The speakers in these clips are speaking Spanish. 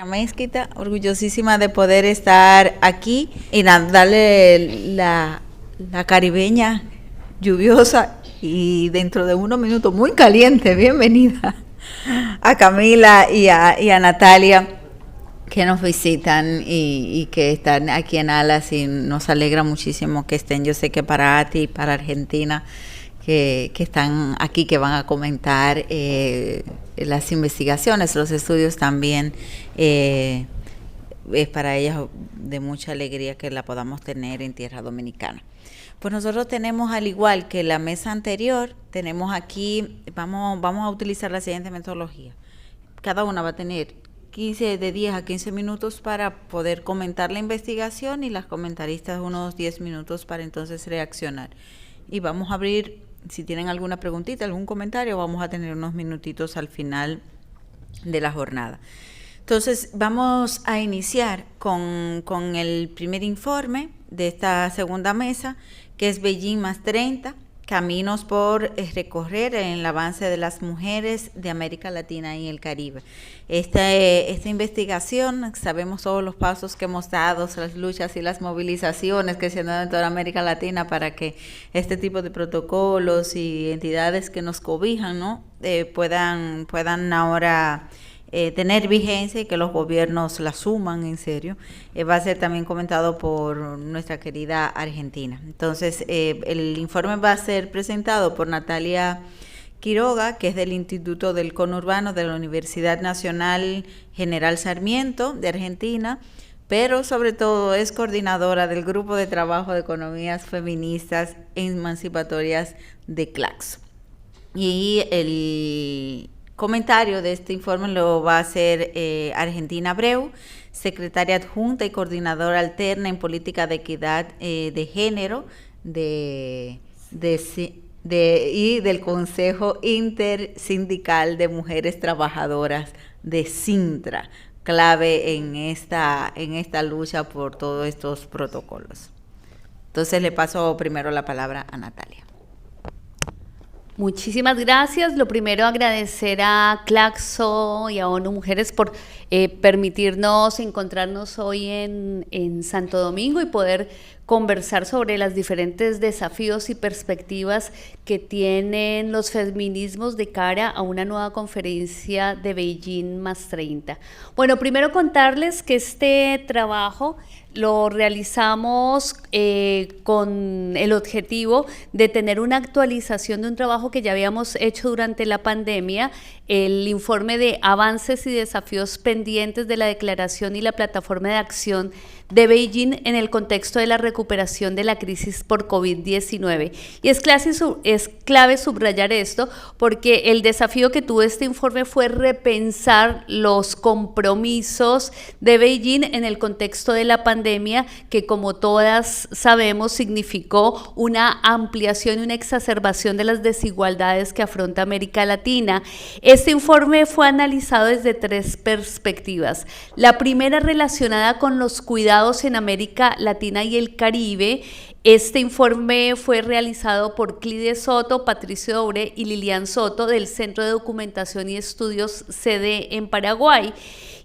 Mezquita, orgullosísima de poder estar aquí y darle la caribeña lluviosa y dentro de unos minutos muy caliente, bienvenida a Camila y a Natalia que nos visitan y que están aquí en Alas y nos alegra muchísimo que estén. Yo sé que para ATI y para Argentina que están aquí, que van a comentar las investigaciones, los estudios también. Es para ellas de mucha alegría que la podamos tener en tierra dominicana. Pues nosotros tenemos, al igual que la mesa anterior, tenemos aquí, vamos a utilizar la siguiente metodología. Cada una va a tener de 10 a 15 minutos para poder comentar la investigación y las comentaristas unos 10 minutos para entonces reaccionar. Y vamos a abrir, si tienen alguna preguntita, algún comentario, vamos a tener unos minutitos al final de la jornada. Entonces, vamos a iniciar con el primer informe de esta segunda mesa, que es Beijing más 30, caminos por recorrer en el avance de las mujeres de América Latina y el Caribe. Esta investigación, sabemos todos los pasos que hemos dado, las luchas y las movilizaciones que se han dado en toda América Latina para que este tipo de protocolos y entidades que nos cobijan, ¿no? puedan ahora tener vigencia y que los gobiernos la asuman en serio. Va a ser también comentado por nuestra querida Argentina. Entonces, el informe va a ser presentado por Natalia Quiroga, que es del Instituto del Conurbano de la Universidad Nacional General Sarmiento de Argentina, pero sobre todo es coordinadora del Grupo de Trabajo de Economías Feministas Emancipatorias de Claxo. Y el comentario de este informe lo va a hacer Argentina Abreu, secretaria adjunta y coordinadora alterna en política de equidad de género y del Consejo Intersindical de Mujeres Trabajadoras de Sintra, clave en esta lucha por todos estos protocolos. Entonces le paso primero la palabra a Natalia. Muchísimas gracias. Lo primero, agradecer a Claxo y a ONU Mujeres por permitirnos encontrarnos hoy en Santo Domingo y poder conversar sobre los diferentes desafíos y perspectivas que tienen los feminismos de cara a una nueva conferencia de Beijing más 30. Bueno, primero contarles que este trabajo lo realizamos con el objetivo de tener una actualización de un trabajo que ya habíamos hecho durante la pandemia, el informe de avances y desafíos pendientes de la declaración y la plataforma de acción de Beijing en el contexto de la recuperación de la crisis por COVID-19. Y es clave subrayar esto porque el desafío que tuvo este informe fue repensar los compromisos de Beijing en el contexto de la pandemia, que como todas sabemos significó una ampliación y una exacerbación de las desigualdades que afronta América Latina. Este informe fue analizado desde tres perspectivas. La primera, relacionada con los cuidados en América Latina y el Caribe. Este informe fue realizado por Clide Soto, Patricio Dobre y Lilian Soto del Centro de Documentación y Estudios CD en Paraguay.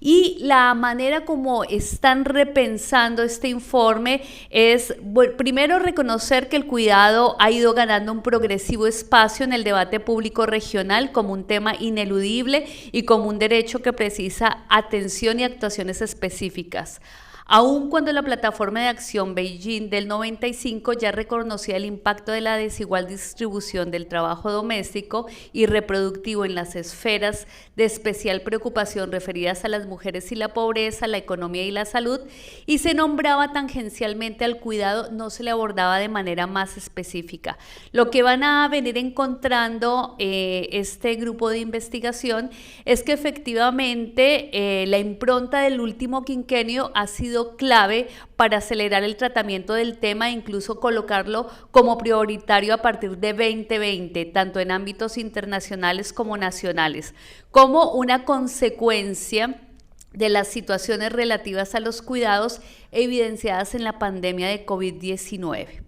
Y la manera como están repensando este informe es, bueno, primero reconocer que el cuidado ha ido ganando un progresivo espacio en el debate público regional como un tema ineludible y como un derecho que precisa atención y actuaciones específicas. Aun cuando la plataforma de acción Beijing del 95 ya reconocía el impacto de la desigual distribución del trabajo doméstico y reproductivo en las esferas de especial preocupación referidas a las mujeres y la pobreza, la economía y la salud, y se nombraba tangencialmente al cuidado, no se le abordaba de manera más específica. Lo que van a venir encontrando este grupo de investigación es que efectivamente la impronta del último quinquenio ha sido clave para acelerar el tratamiento del tema e incluso colocarlo como prioritario a partir de 2020, tanto en ámbitos internacionales como nacionales, como una consecuencia de las situaciones relativas a los cuidados evidenciadas en la pandemia de COVID-19.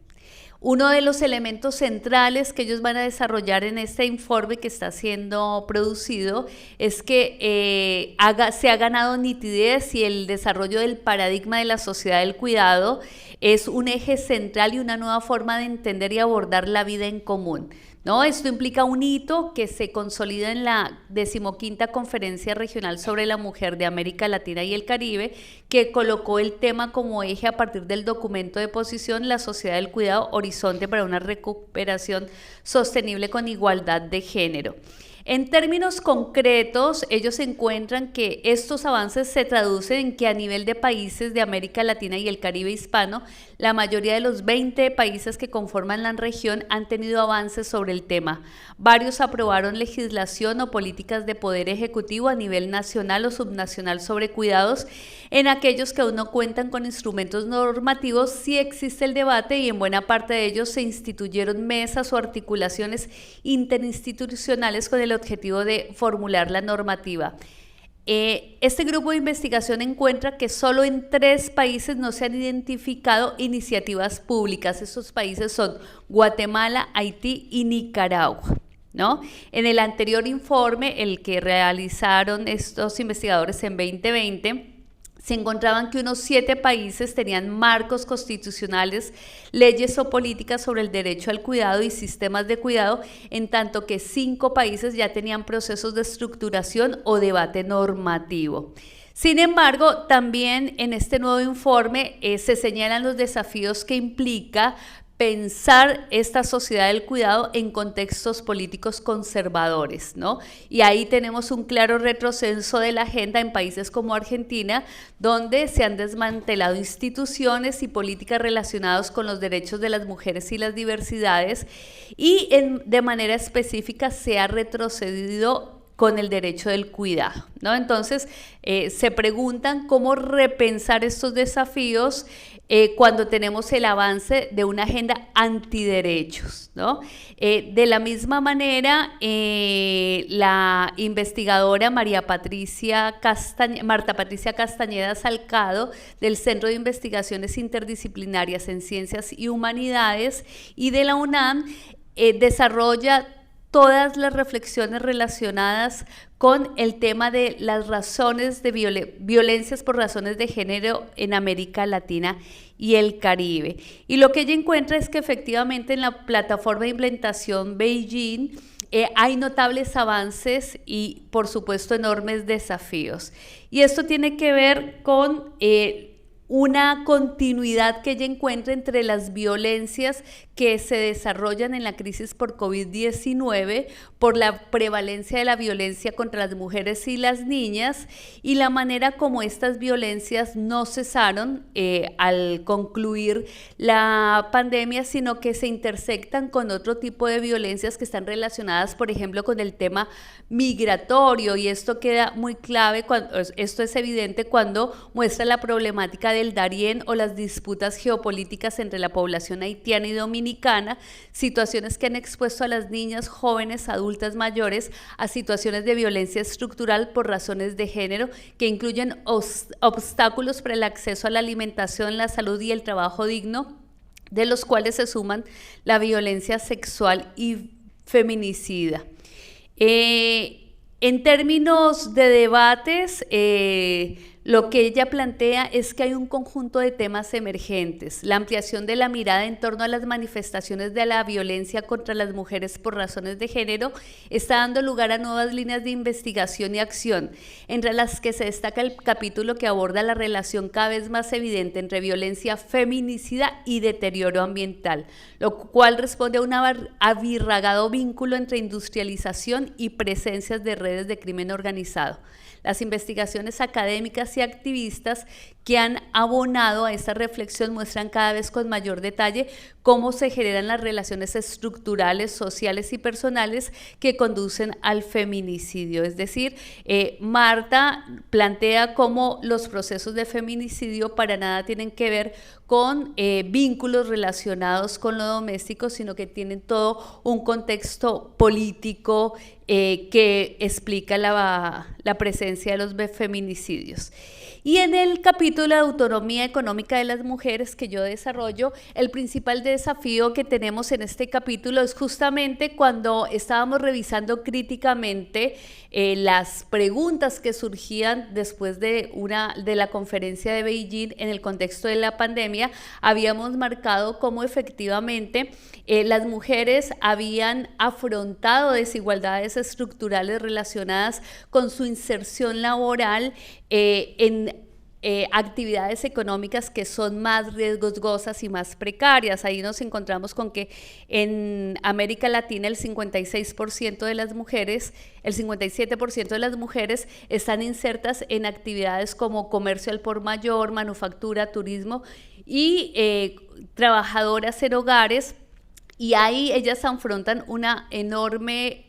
Uno de los elementos centrales que ellos van a desarrollar en este informe que está siendo producido es que se ha ganado nitidez y el desarrollo del paradigma de la sociedad del cuidado es un eje central y una nueva forma de entender y abordar la vida en común, ¿no? Esto implica un hito que se consolida en la 15ª Conferencia Regional sobre la Mujer de América Latina y el Caribe, que colocó el tema como eje a partir del documento de posición La Sociedad del Cuidado, Horizonte para una recuperación sostenible con igualdad de género. En términos concretos, ellos encuentran que estos avances se traducen en que a nivel de países de América Latina y el Caribe hispano, la mayoría de los 20 países que conforman la región han tenido avances sobre el tema. Varios aprobaron legislación o políticas de poder ejecutivo a nivel nacional o subnacional sobre cuidados. En aquellos que aún no cuentan con instrumentos normativos, sí existe el debate y en buena parte de ellos se instituyeron mesas o articulaciones interinstitucionales con el objetivo de formular la normativa. Este grupo de investigación encuentra que solo en 3 países no se han identificado iniciativas públicas. Esos países son Guatemala, Haití y Nicaragua, ¿no? En el anterior informe, el que realizaron estos investigadores en 2020, se encontraban que unos 7 países tenían marcos constitucionales, leyes o políticas sobre el derecho al cuidado y sistemas de cuidado, en tanto que 5 países ya tenían procesos de estructuración o debate normativo. Sin embargo, también en este nuevo informe se señalan los desafíos que implica pensar esta sociedad del cuidado en contextos políticos conservadores, ¿no? Y ahí tenemos un claro retroceso de la agenda en países como Argentina, donde se han desmantelado instituciones y políticas relacionadas con los derechos de las mujeres y las diversidades, y de manera específica se ha retrocedido con el derecho del cuidado, ¿no? Entonces, se preguntan cómo repensar estos desafíos cuando tenemos el avance de una agenda antiderechos, ¿no? De la misma manera, la investigadora Marta Patricia Castañeda Salcado, del Centro de Investigaciones Interdisciplinarias en Ciencias y Humanidades y de la UNAM, desarrolla todas las reflexiones relacionadas con el tema de las razones de violencias por razones de género en América Latina y el Caribe. Y lo que ella encuentra es que efectivamente en la plataforma de implementación Beijing hay notables avances y, por supuesto, enormes desafíos. Y esto tiene que ver con una continuidad que ella encuentra entre las violencias que se desarrollan en la crisis por COVID-19, por la prevalencia de la violencia contra las mujeres y las niñas, y la manera como estas violencias no cesaron al concluir la pandemia, sino que se intersectan con otro tipo de violencias que están relacionadas, por ejemplo, con el tema migratorio, y esto queda muy clave, esto es evidente cuando muestra la problemática del Darién o las disputas geopolíticas entre la población haitiana y dominicana, situaciones que han expuesto a las niñas, jóvenes, adultas mayores a situaciones de violencia estructural por razones de género que incluyen obstáculos para el acceso a la alimentación, la salud y el trabajo digno, de los cuales se suman la violencia sexual y feminicida. En términos de debates, lo que ella plantea es que hay un conjunto de temas emergentes. La ampliación de la mirada en torno a las manifestaciones de la violencia contra las mujeres por razones de género está dando lugar a nuevas líneas de investigación y acción, entre las que se destaca el capítulo que aborda la relación cada vez más evidente entre violencia feminicida y deterioro ambiental, lo cual responde a un avirragado vínculo entre industrialización y presencias de redes de crimen organizado. Las investigaciones académicas y activistas que han abonado a esta reflexión muestran cada vez con mayor detalle cómo se generan las relaciones estructurales, sociales y personales que conducen al feminicidio. Es decir, Marta plantea cómo los procesos de feminicidio para nada tienen que ver con vínculos relacionados con lo doméstico, sino que tienen todo un contexto político que explica la presencia de los feminicidios. Y en el capítulo de autonomía económica de las mujeres que yo desarrollo, el principal desafío que tenemos en este capítulo es justamente cuando estábamos revisando críticamente las preguntas que surgían después de la conferencia de Beijing en el contexto de la pandemia. Habíamos marcado cómo efectivamente las mujeres habían afrontado desigualdades estructurales relacionadas con su inserción laboral en actividades económicas que son más riesgosas y más precarias. Ahí nos encontramos con que en América Latina el 56% de las mujeres, el 57% de las mujeres están insertas en actividades como comercio al por mayor, manufactura, turismo y trabajadoras en hogares, y ahí ellas afrontan una enorme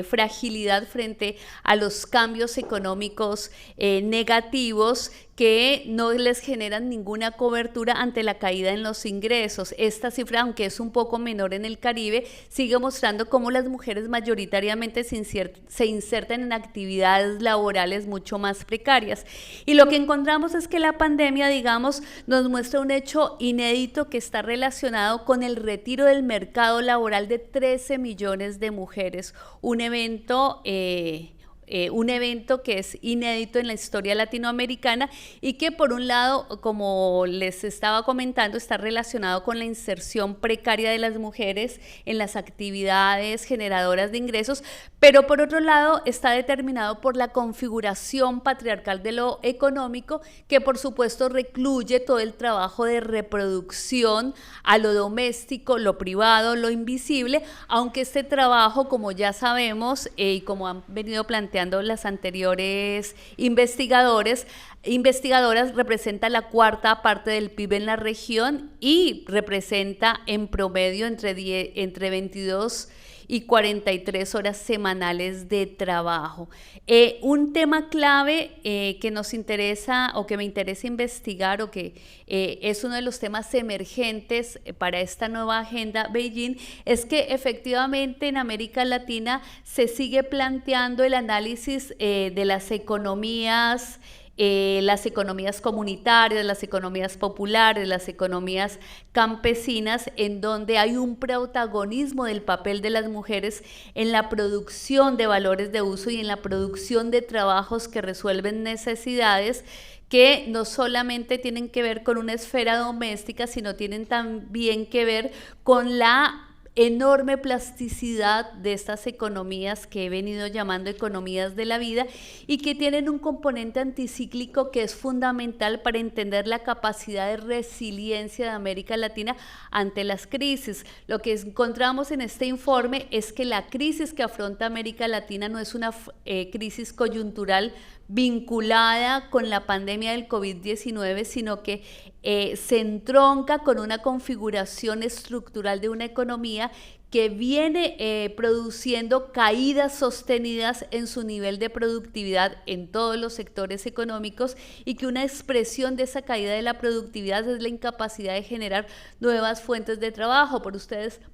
fragilidad frente a los cambios económicos negativos que no les generan ninguna cobertura ante la caída en los ingresos. Esta cifra, aunque es un poco menor en el Caribe, sigue mostrando cómo las mujeres mayoritariamente se insertan en actividades laborales mucho más precarias. Y lo que encontramos es que la pandemia, digamos, nos muestra un hecho inédito que está relacionado con el retiro del mercado laboral de 13 millones de mujeres, un evento que es inédito en la historia latinoamericana y que por un lado, como les estaba comentando, está relacionado con la inserción precaria de las mujeres en las actividades generadoras de ingresos, pero por otro lado está determinado por la configuración patriarcal de lo económico, que por supuesto recluye todo el trabajo de reproducción a lo doméstico, lo privado, lo invisible, aunque este trabajo, como ya sabemos y como han venido planteando las anteriores investigadoras, representa la cuarta parte del PIB en la región y representa en promedio entre 22 y 43 horas semanales de trabajo. Un tema clave que nos interesa o que me interesa investigar o que es uno de los temas emergentes para esta nueva agenda Beijing es que efectivamente en América Latina se sigue planteando el análisis de las economías comunitarias, las economías populares, las economías campesinas, en donde hay un protagonismo del papel de las mujeres en la producción de valores de uso y en la producción de trabajos que resuelven necesidades que no solamente tienen que ver con una esfera doméstica, sino tienen también que ver con la enorme plasticidad de estas economías que he venido llamando economías de la vida y que tienen un componente anticíclico que es fundamental para entender la capacidad de resiliencia de América Latina ante las crisis. Lo que encontramos en este informe es que la crisis que afronta América Latina no es una crisis coyuntural vinculada con la pandemia del COVID-19, sino que se entronca con una configuración estructural de una economía que viene produciendo caídas sostenidas en su nivel de productividad en todos los sectores económicos y que una expresión de esa caída de la productividad es la incapacidad de generar nuevas fuentes de trabajo.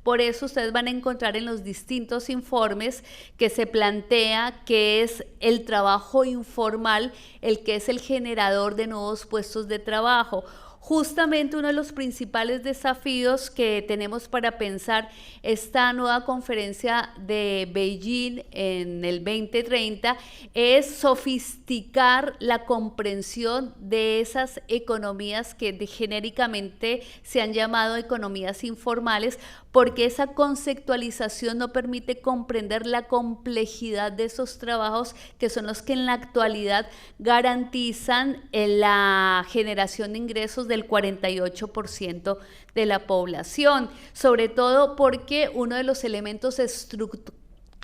Por eso ustedes van a encontrar en los distintos informes que se plantea que es el trabajo informal el que es el generador de nuevos puestos de trabajo. Justamente uno de los principales desafíos que tenemos para pensar esta nueva conferencia de Beijing en el 2030 es sofisticar la comprensión de esas economías que genéricamente se han llamado economías informales, porque esa conceptualización no permite comprender la complejidad de esos trabajos que son los que en la actualidad garantizan la generación de ingresos del 48% de la población, sobre todo porque uno de los elementos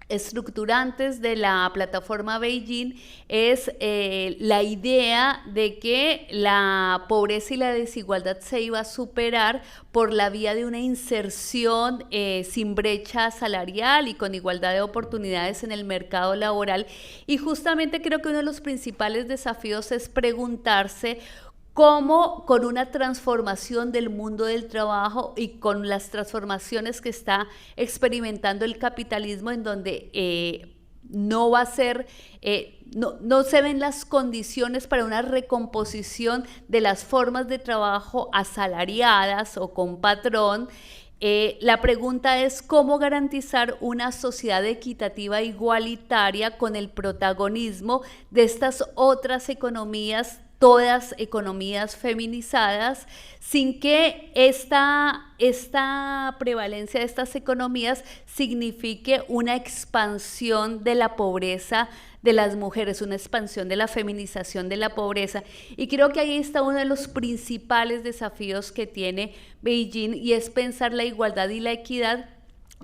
estructurantes de la plataforma Beijing es la idea de que la pobreza y la desigualdad se iba a superar por la vía de una inserción sin brecha salarial y con igualdad de oportunidades en el mercado laboral. Y justamente creo que uno de los principales desafíos es preguntarse cómo con una transformación del mundo del trabajo y con las transformaciones que está experimentando el capitalismo, en donde no va a ser, no se ven las condiciones para una recomposición de las formas de trabajo asalariadas o con patrón. La pregunta es cómo garantizar una sociedad equitativa e igualitaria con el protagonismo de estas otras economías, todas economías feminizadas, sin que esta prevalencia de estas economías signifique una expansión de la pobreza de las mujeres, una expansión de la feminización de la pobreza. Y creo que ahí está uno de los principales desafíos que tiene Beijing, y es pensar la igualdad y la equidad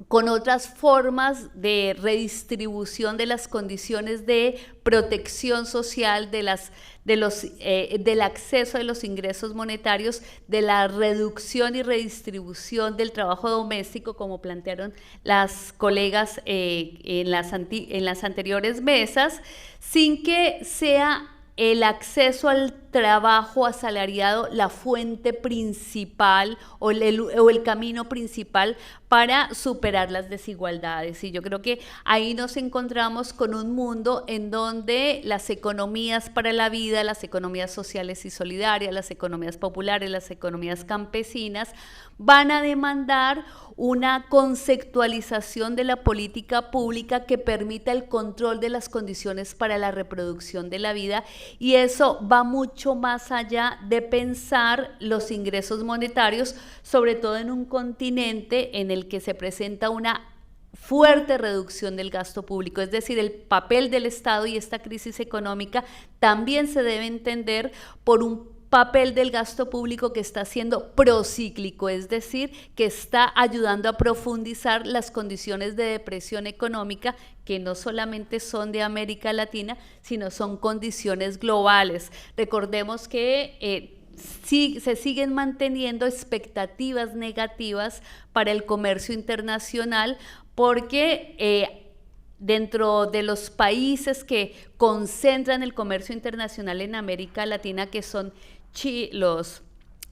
con otras formas de redistribución de las condiciones de protección social, del acceso a los ingresos monetarios, de la reducción y redistribución del trabajo doméstico, como plantearon las colegas en las anteriores mesas, sin que sea el acceso al trabajo asalariado la fuente principal o el camino principal para superar las desigualdades. Y yo creo que ahí nos encontramos con un mundo en donde las economías para la vida, las economías sociales y solidarias, las economías populares, las economías campesinas, van a demandar una conceptualización de la política pública que permita el control de las condiciones para la reproducción de la vida, y eso va mucho más allá de pensar los ingresos monetarios, sobre todo en un continente en el que se presenta una fuerte reducción del gasto público. Es decir, el papel del Estado y esta crisis económica también se debe entender por un papel del gasto público que está siendo procíclico, es decir, que está ayudando a profundizar las condiciones de depresión económica, que no solamente son de América Latina, sino son condiciones globales. Recordemos que se siguen manteniendo expectativas negativas para el comercio internacional, porque dentro de los países que concentran el comercio internacional en América Latina, que son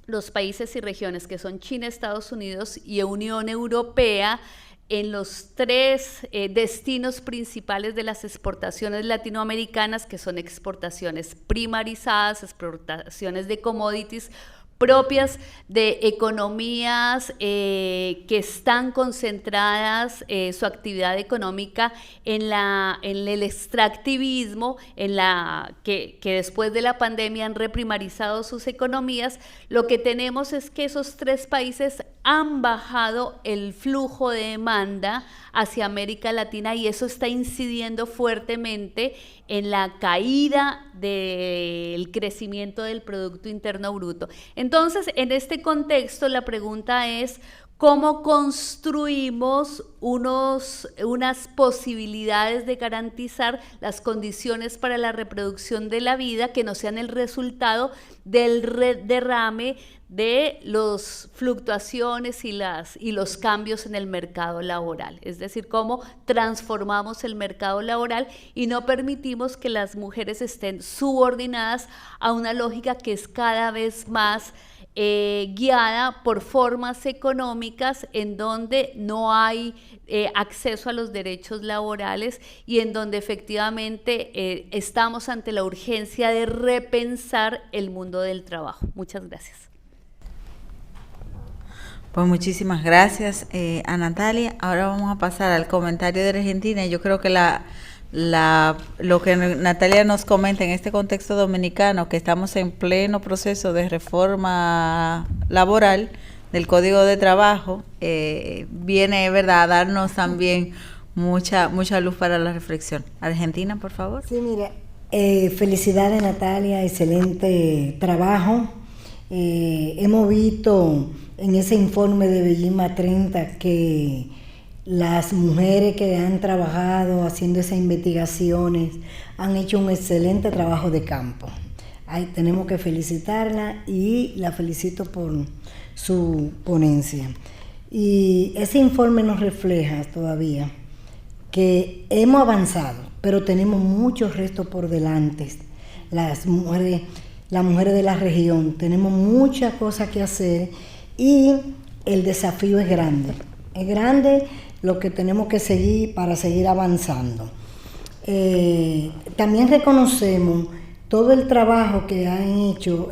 los países y regiones que son China, Estados Unidos y Unión Europea, en los tres destinos principales de las exportaciones latinoamericanas, que son exportaciones primarizadas, exportaciones de commodities propias de economías que están concentradas su actividad económica en el extractivismo, que después de la pandemia han reprimarizado sus economías. Lo que tenemos es que esos tres países han bajado el flujo de demanda hacia América Latina, y eso está incidiendo fuertemente en la caída del crecimiento del Producto Interno Bruto. Entonces, en este contexto, la pregunta es: ¿cómo construimos unas posibilidades de garantizar las condiciones para la reproducción de la vida que no sean el resultado del derrame de las fluctuaciones y los cambios en el mercado laboral? Es decir, cómo transformamos el mercado laboral y no permitimos que las mujeres estén subordinadas a una lógica que es cada vez más guiada por formas económicas en donde no hay acceso a los derechos laborales, y en donde efectivamente estamos ante la urgencia de repensar el mundo del trabajo. Muchas gracias. Pues muchísimas gracias a Natalia. Ahora vamos a pasar al comentario de Argentina. Yo creo que lo que Natalia nos comenta en este contexto dominicano, que estamos en pleno proceso de reforma laboral del Código de Trabajo, viene, ¿verdad?, a darnos también mucha luz para la reflexión. Argentina, por favor. Sí, mira, felicidades Natalia, excelente trabajo. Hemos visto en ese informe de Beijing 30 que las mujeres que han trabajado haciendo esas investigaciones han hecho un excelente trabajo de campo. Ahí tenemos que felicitarla, y la felicito por su ponencia. Y ese informe nos refleja todavía que hemos avanzado, pero tenemos muchos retos por delante. Las mujeres de la región tenemos muchas cosas que hacer, y el desafío es grande. Es grande lo que tenemos que seguir para seguir avanzando. También reconocemos todo el trabajo que han hecho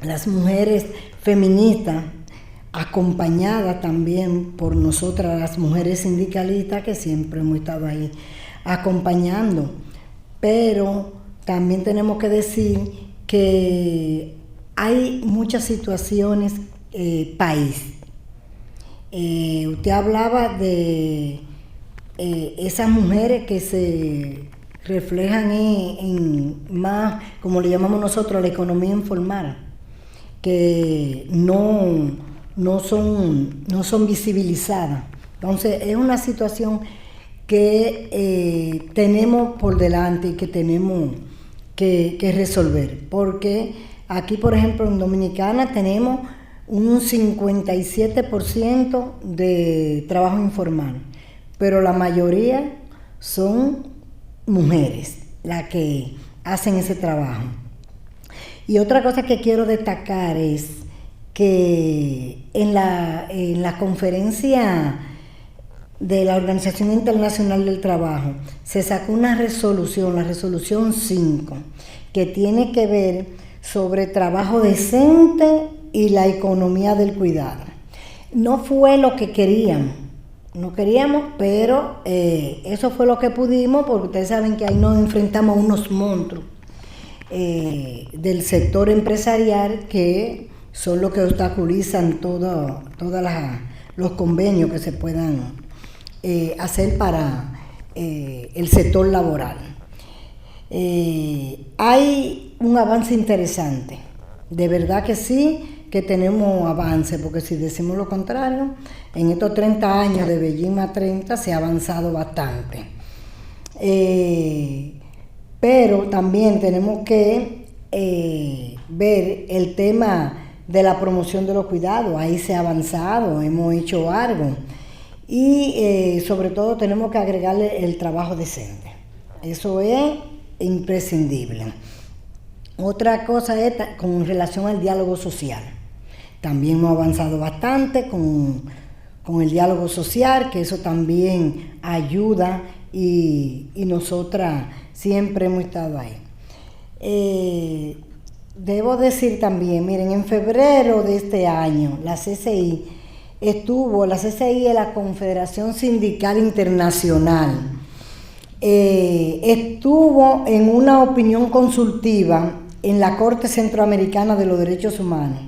las mujeres feministas, acompañadas también por nosotras las mujeres sindicalistas, que siempre hemos estado ahí acompañando. Pero también tenemos que decir que hay muchas situaciones país. Usted hablaba de esas mujeres que se reflejan en más, como le llamamos nosotros, la economía informal, que no son visibilizadas. Entonces es una situación que tenemos por delante y que tenemos que resolver, porque aquí, por ejemplo, en Dominicana tenemos un 57% de trabajo informal, pero la mayoría son mujeres las que hacen ese trabajo. Y otra cosa que quiero destacar es que en la conferencia de la Organización Internacional del Trabajo se sacó una resolución, la resolución 5, que tiene que ver sobre trabajo decente y la economía del cuidado. No fue lo que queríamos, pero eso fue lo que pudimos, porque ustedes saben que ahí nos enfrentamos a unos monstruos del sector empresarial, que son los que obstaculizan todos los convenios que se puedan hacer para el sector laboral. Hay un avance interesante, de verdad que sí, que tenemos avance, porque si decimos lo contrario, en estos 30 años de Beijing más 30 se ha avanzado bastante. Pero también tenemos que ver el tema de la promoción de los cuidados. Ahí se ha avanzado, hemos hecho algo. Y sobre todo tenemos que agregarle el trabajo decente. Eso es imprescindible. Otra cosa es con relación al diálogo social. También hemos avanzado bastante con el diálogo social, que eso también ayuda, y nosotras siempre hemos estado ahí. Debo decir también, miren, en febrero de este año, la CCI es la Confederación Sindical Internacional, estuvo en una opinión consultiva en la Corte Centroamericana de los Derechos Humanos.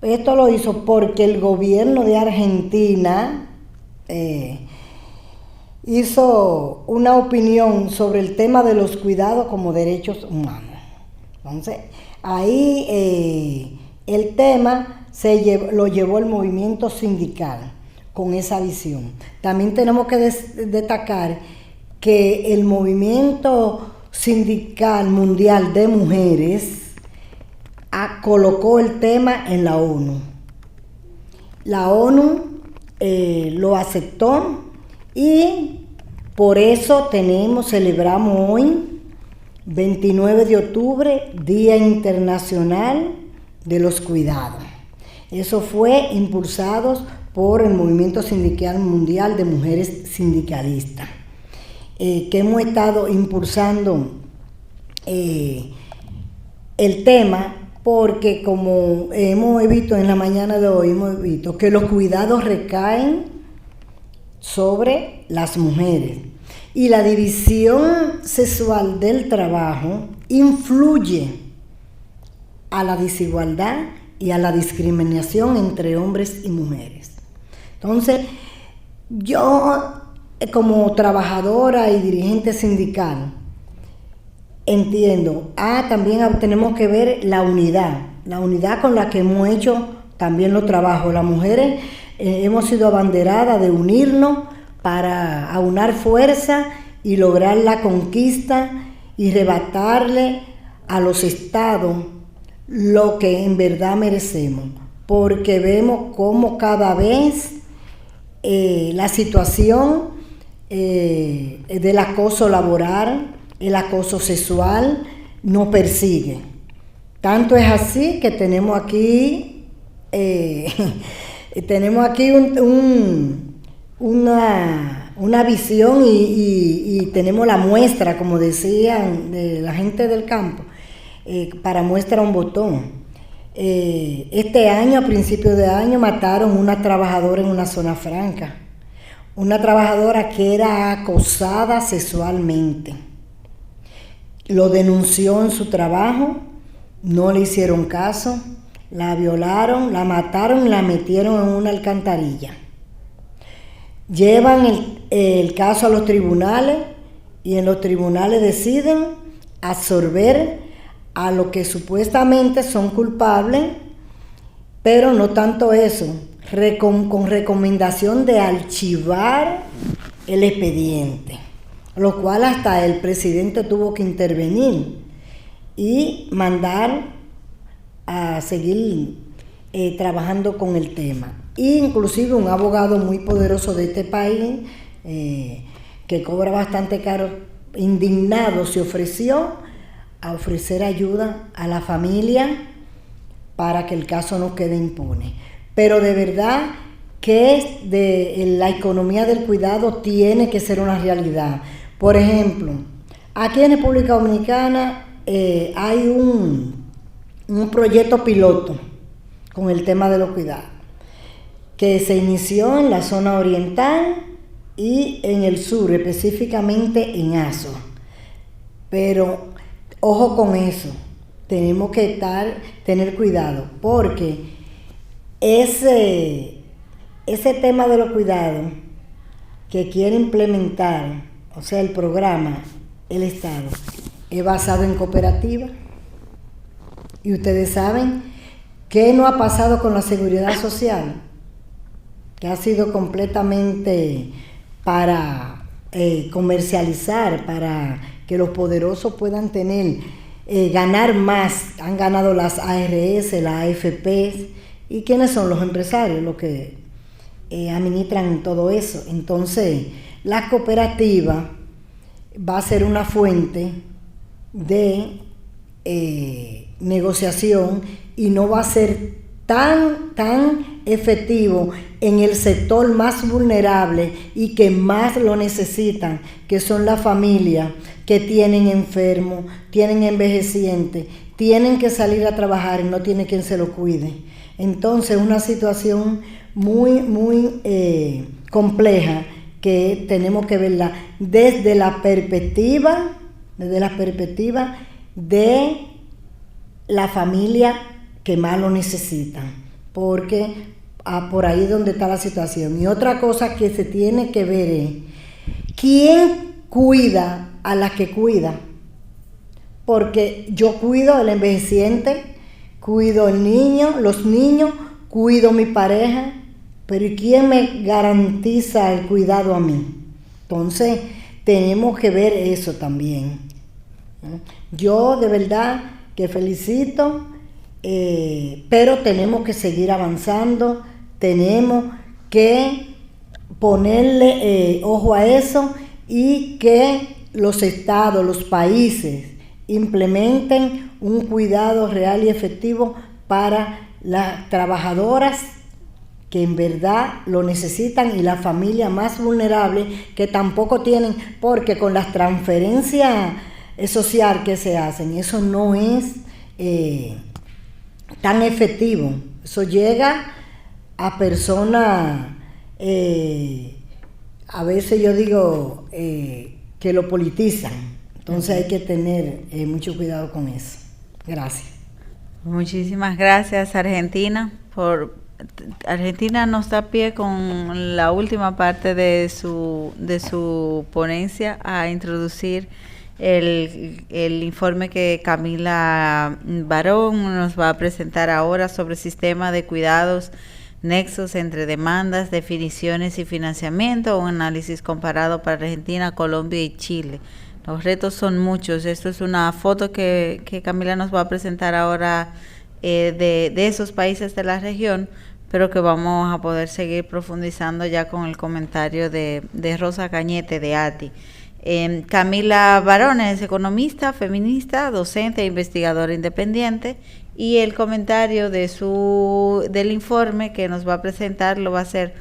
Esto lo hizo porque el gobierno de Argentina hizo una opinión sobre el tema de los cuidados como derechos humanos. Entonces, ahí el tema lo llevó el movimiento sindical con esa visión. También tenemos que destacar que el movimiento sindical mundial de mujeres colocó el tema en la ONU. La ONU lo aceptó, y por eso celebramos hoy, 29 de octubre, Día Internacional de los Cuidados. Eso fue impulsado por el Movimiento Sindical Mundial de Mujeres Sindicalistas, que hemos estado impulsando el tema, porque como hemos visto en la mañana de hoy, hemos visto que los cuidados recaen sobre las mujeres, y la división sexual del trabajo influye a la desigualdad y a la discriminación entre hombres y mujeres. Entonces, yo como trabajadora y dirigente sindical entiendo, también tenemos que ver la unidad con la que hemos hecho también los trabajos. Las mujeres hemos sido abanderadas de unirnos para aunar fuerza y lograr la conquista y arrebatarle a los estados lo que en verdad merecemos, porque vemos cómo cada vez la situación del acoso laboral, el acoso sexual nos persigue. Tanto es así que tenemos aquí una una visión y tenemos la muestra, como decían de la gente del campo, para muestra un botón. Este año, a principios de año, mataron una trabajadora en una zona franca, una trabajadora que era acosada sexualmente. Lo denunció en su trabajo, no le hicieron caso, la violaron, la mataron y la metieron en una alcantarilla. Llevan el caso a los tribunales y en los tribunales deciden absorber a los que supuestamente son culpables, pero no tanto eso, con recomendación de archivar el expediente, lo cual hasta el presidente tuvo que intervenir y mandar a seguir trabajando con el tema. Inclusive un abogado muy poderoso de este país, que cobra bastante caro, indignado, se ofreció a ofrecer ayuda a la familia para que el caso no quede impune. Pero de verdad que la economía del cuidado tiene que ser una realidad. Por ejemplo, aquí en República Dominicana hay un proyecto piloto con el tema de los cuidados, que se inició en la zona oriental y en el sur, específicamente en Azua. Pero ojo con eso, tenemos que tener cuidado, porque ese tema de los cuidados que quiere implementar, o sea, el programa, el Estado, es basado en cooperativas. Y ustedes saben qué no ha pasado con la seguridad social, que ha sido completamente para comercializar, para que los poderosos puedan ganar más. Han ganado las ARS, las AFP. ¿Y quiénes son los empresarios? Los que administran todo eso. Entonces, la cooperativa va a ser una fuente de negociación y no va a ser tan efectivo en el sector más vulnerable y que más lo necesitan, que son las familias que tienen enfermos, tienen envejecientes, tienen que salir a trabajar y no tiene quien se lo cuide. Entonces, una situación muy compleja que tenemos que verla desde la perspectiva de la familia que más lo necesitan, porque por ahí es donde está la situación. Y otra cosa que se tiene que ver es quién cuida a la que cuida, porque yo cuido al envejeciente, cuido al niño, los niños, cuido a mi pareja, pero ¿y quién me garantiza el cuidado a mí? Entonces tenemos que ver eso también. Yo de verdad que felicito, pero tenemos que seguir avanzando, tenemos que ponerle ojo a eso y que los estados, los países implementen un cuidado real y efectivo para las trabajadoras que en verdad lo necesitan y la familia más vulnerable que tampoco tienen, porque con las transferencias sociales que se hacen, eso no es tan efectivo. Eso llega a personas, a veces yo digo que lo politizan. Entonces hay que tener mucho cuidado con eso. Gracias. Muchísimas gracias, Argentina. Argentina nos da pie con la última parte de su ponencia a introducir el informe que Camila Barón nos va a presentar ahora sobre sistema de cuidados, nexos entre demandas, definiciones y financiamiento, un análisis comparado para Argentina, Colombia y Chile. Los retos son muchos. Esto es una foto que Camila nos va a presentar ahora de esos países de la región, pero que vamos a poder seguir profundizando ya con el comentario de Rosa Cañete de ATI. Camila Barón es economista, feminista, docente e investigadora independiente, y el comentario del informe que nos va a presentar lo va a hacer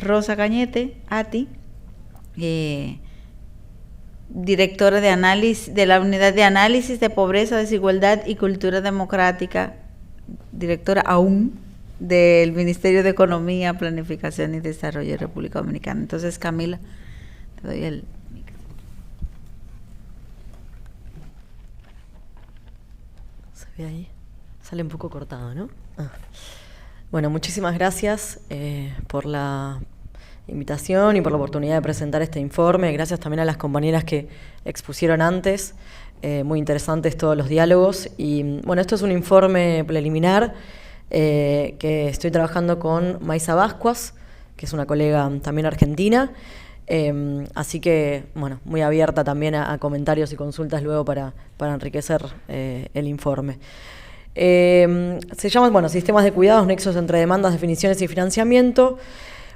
Rosa Cañete, ATI, directora de análisis de la Unidad de Análisis de Pobreza, Desigualdad y Cultura Democrática, directora aún del Ministerio de Economía, Planificación y Desarrollo de República Dominicana. Entonces, Camila, te doy el micrófono. ¿Se ve ahí? Sale un poco cortado, ¿no? Bueno, muchísimas gracias por la invitación y por la oportunidad de presentar este informe. Gracias también a las compañeras que expusieron antes. Muy interesantes todos los diálogos. Y bueno, esto es un informe preliminar que estoy trabajando con Maisa Bascuas, que es una colega también argentina. Así que, bueno, muy abierta también a comentarios y consultas luego para enriquecer el informe. Se llama, bueno, Sistemas de Cuidados, Nexos entre Demandas, Definiciones y Financiamiento.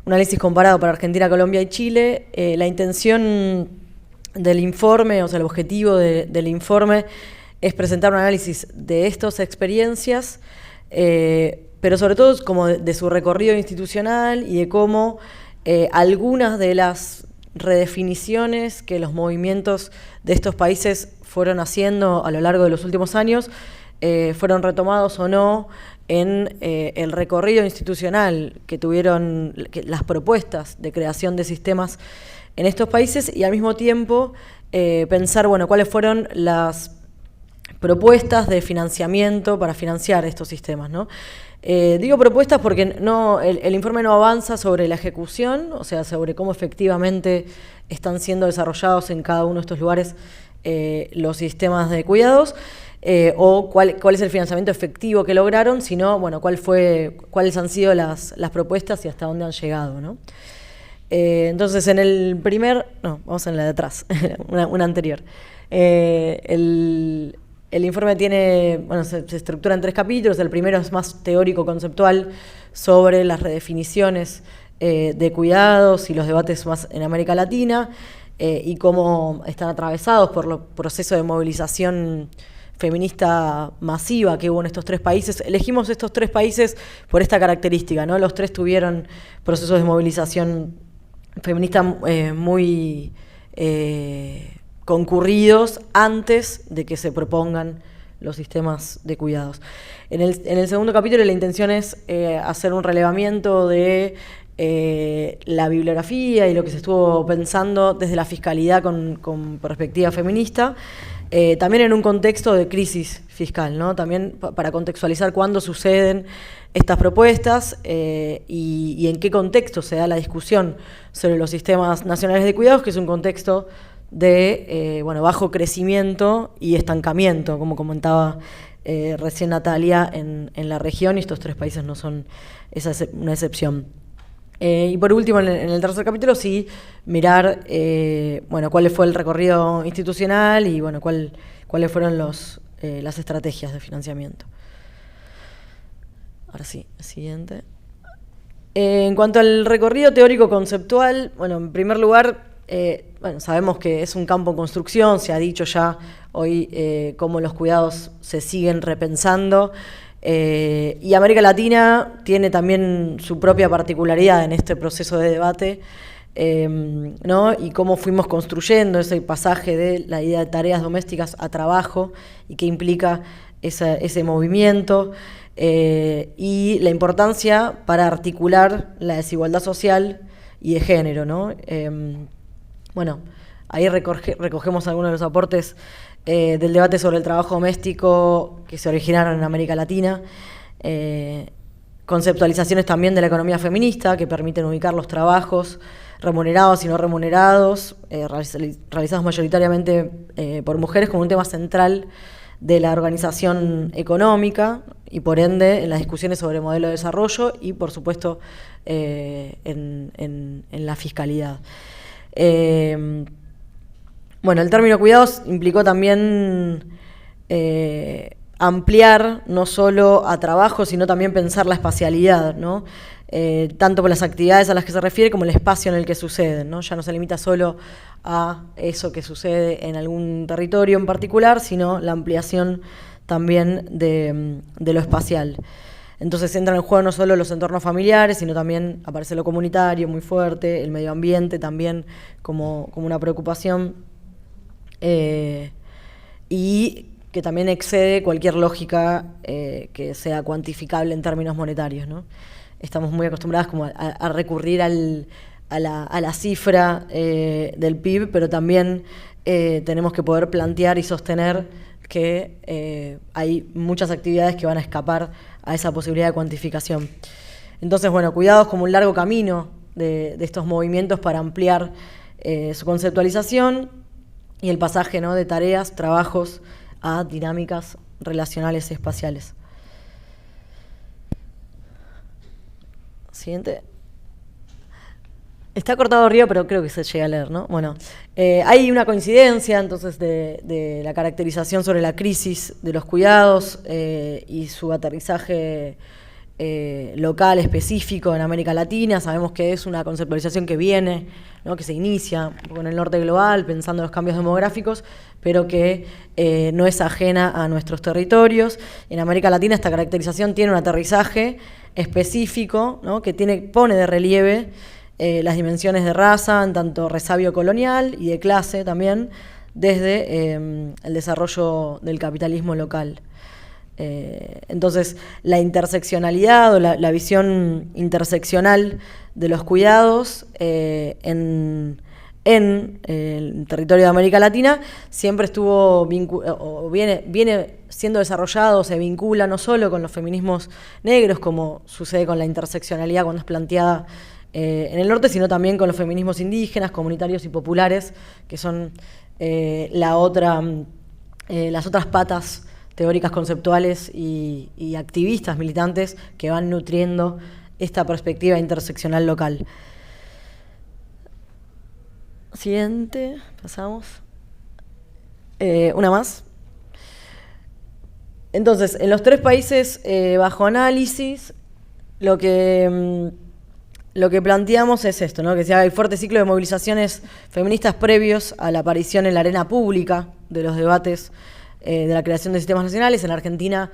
Un análisis comparado para Argentina, Colombia y Chile. La intención del informe, o sea, el objetivo del informe es presentar un análisis de estas experiencias, pero sobre todo como de su recorrido institucional y de cómo algunas de las redefiniciones que los movimientos de estos países fueron haciendo a lo largo de los últimos años fueron retomados o no en el recorrido institucional que tuvieron las propuestas de creación de sistemas en estos países, y al mismo tiempo pensar, bueno, cuáles fueron las propuestas de financiamiento para financiar estos sistemas, ¿no? Digo propuestas porque el informe no avanza sobre la ejecución, o sea, sobre cómo efectivamente están siendo desarrollados en cada uno de estos lugares los sistemas de cuidados, o cuál es el financiamiento efectivo que lograron, sino, bueno, cuáles han sido las propuestas y hasta dónde han llegado, ¿no? Entonces, vamos en la de atrás, una anterior. El informe se estructura en 3 capítulos. El primero es más teórico-conceptual sobre las redefiniciones de cuidados y los debates más en América Latina y cómo están atravesados por los procesos de movilización feminista masiva que hubo en estos 3 países. Elegimos estos 3 países por esta característica, ¿no? Los 3 tuvieron procesos de movilización feminista muy concurridos antes de que se propongan los sistemas de cuidados. En el segundo capítulo la intención es hacer un relevamiento de la bibliografía y lo que se estuvo pensando desde la fiscalidad con perspectiva feminista, también en un contexto de crisis fiscal, ¿no? También para contextualizar cuándo suceden estas propuestas y en qué contexto se da la discusión sobre los sistemas nacionales de cuidados, que es un contexto de bajo crecimiento y estancamiento, como comentaba recién Natalia, en la región, y estos 3 países no son una excepción. Y por último, en el tercer capítulo, sí, mirar cuál fue el recorrido institucional y cuáles fueron las estrategias de financiamiento. Ahora sí, siguiente. En cuanto al recorrido teórico-conceptual, en primer lugar, sabemos que es un campo en construcción, se ha dicho ya hoy cómo los cuidados se siguen repensando, y América Latina tiene también su propia particularidad en este proceso de debate, ¿no? Y cómo fuimos construyendo ese pasaje de la idea de tareas domésticas a trabajo y qué implica ese movimiento, y la importancia para articular la desigualdad social y de género, ¿no? Ahí recogemos algunos de los aportes del debate sobre el trabajo doméstico que se originaron en América Latina, conceptualizaciones también de la economía feminista que permiten ubicar los trabajos remunerados y no remunerados, realizados mayoritariamente por mujeres, como un tema central de la organización económica y por ende en las discusiones sobre el modelo de desarrollo y por supuesto en la fiscalidad. El término cuidados implicó también ampliar no solo a trabajo, sino también pensar la espacialidad, ¿no? Tanto por las actividades a las que se refiere como el espacio en el que suceden, ¿no? Ya no se limita solo a eso que sucede en algún territorio en particular, sino la ampliación también de lo espacial. Entonces entran en juego no solo los entornos familiares, sino también aparece lo comunitario muy fuerte, el medio ambiente también como una preocupación, y que también excede cualquier lógica que sea cuantificable en términos monetarios, ¿no? Estamos muy acostumbradas como a recurrir a la cifra del PIB, pero también tenemos que poder plantear y sostener que hay muchas actividades que van a escapar a esa posibilidad de cuantificación. Entonces, bueno, cuidados como un largo camino de estos movimientos para ampliar su conceptualización y el pasaje, ¿no?, de tareas, trabajos a dinámicas relacionales y espaciales. Siguiente. Está cortado arriba, pero creo que se llega a leer, ¿no? Bueno, hay una coincidencia entonces de la caracterización sobre la crisis de los cuidados y su aterrizaje local específico en América Latina. Sabemos que es una conceptualización que viene, ¿no?, que se inicia un poco en el norte global, pensando en los cambios demográficos, pero que no es ajena a nuestros territorios. En América Latina esta caracterización tiene un aterrizaje específico, ¿no?, que pone de relieve las dimensiones de raza, en tanto resabio colonial y de clase también, desde el desarrollo del capitalismo local. Entonces, la interseccionalidad o la visión interseccional de los cuidados en el territorio de América Latina siempre estuvo viene siendo desarrollado, se vincula no solo con los feminismos negros, como sucede con la interseccionalidad cuando es planteada en el norte, sino también con los feminismos indígenas, comunitarios y populares, que son las otras patas teóricas conceptuales y activistas militantes que van nutriendo esta perspectiva interseccional local. Siguiente, pasamos. Una más. Entonces, en los 3 países bajo análisis, lo que planteamos es esto, ¿no?, que se haga el fuerte ciclo de movilizaciones feministas previos a la aparición en la arena pública de los debates de la creación de sistemas nacionales. En Argentina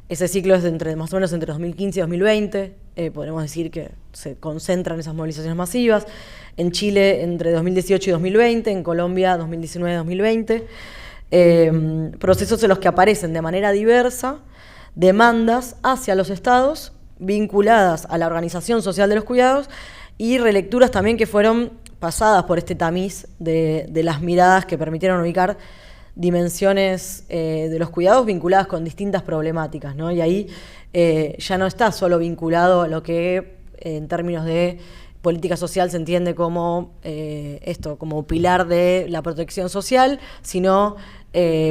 ese ciclo es más o menos entre 2015 y 2020, podemos decir que se concentran esas movilizaciones masivas. En Chile entre 2018 y 2020, en Colombia 2019 y 2020, procesos en los que aparecen de manera diversa demandas hacia los estados vinculadas a la organización social de los cuidados y relecturas también que fueron pasadas por este tamiz de las miradas que permitieron ubicar dimensiones de los cuidados vinculadas con distintas problemáticas, ¿no? Y ahí ya no está solo vinculado a lo que en términos de política social se entiende como como pilar de la protección social, sino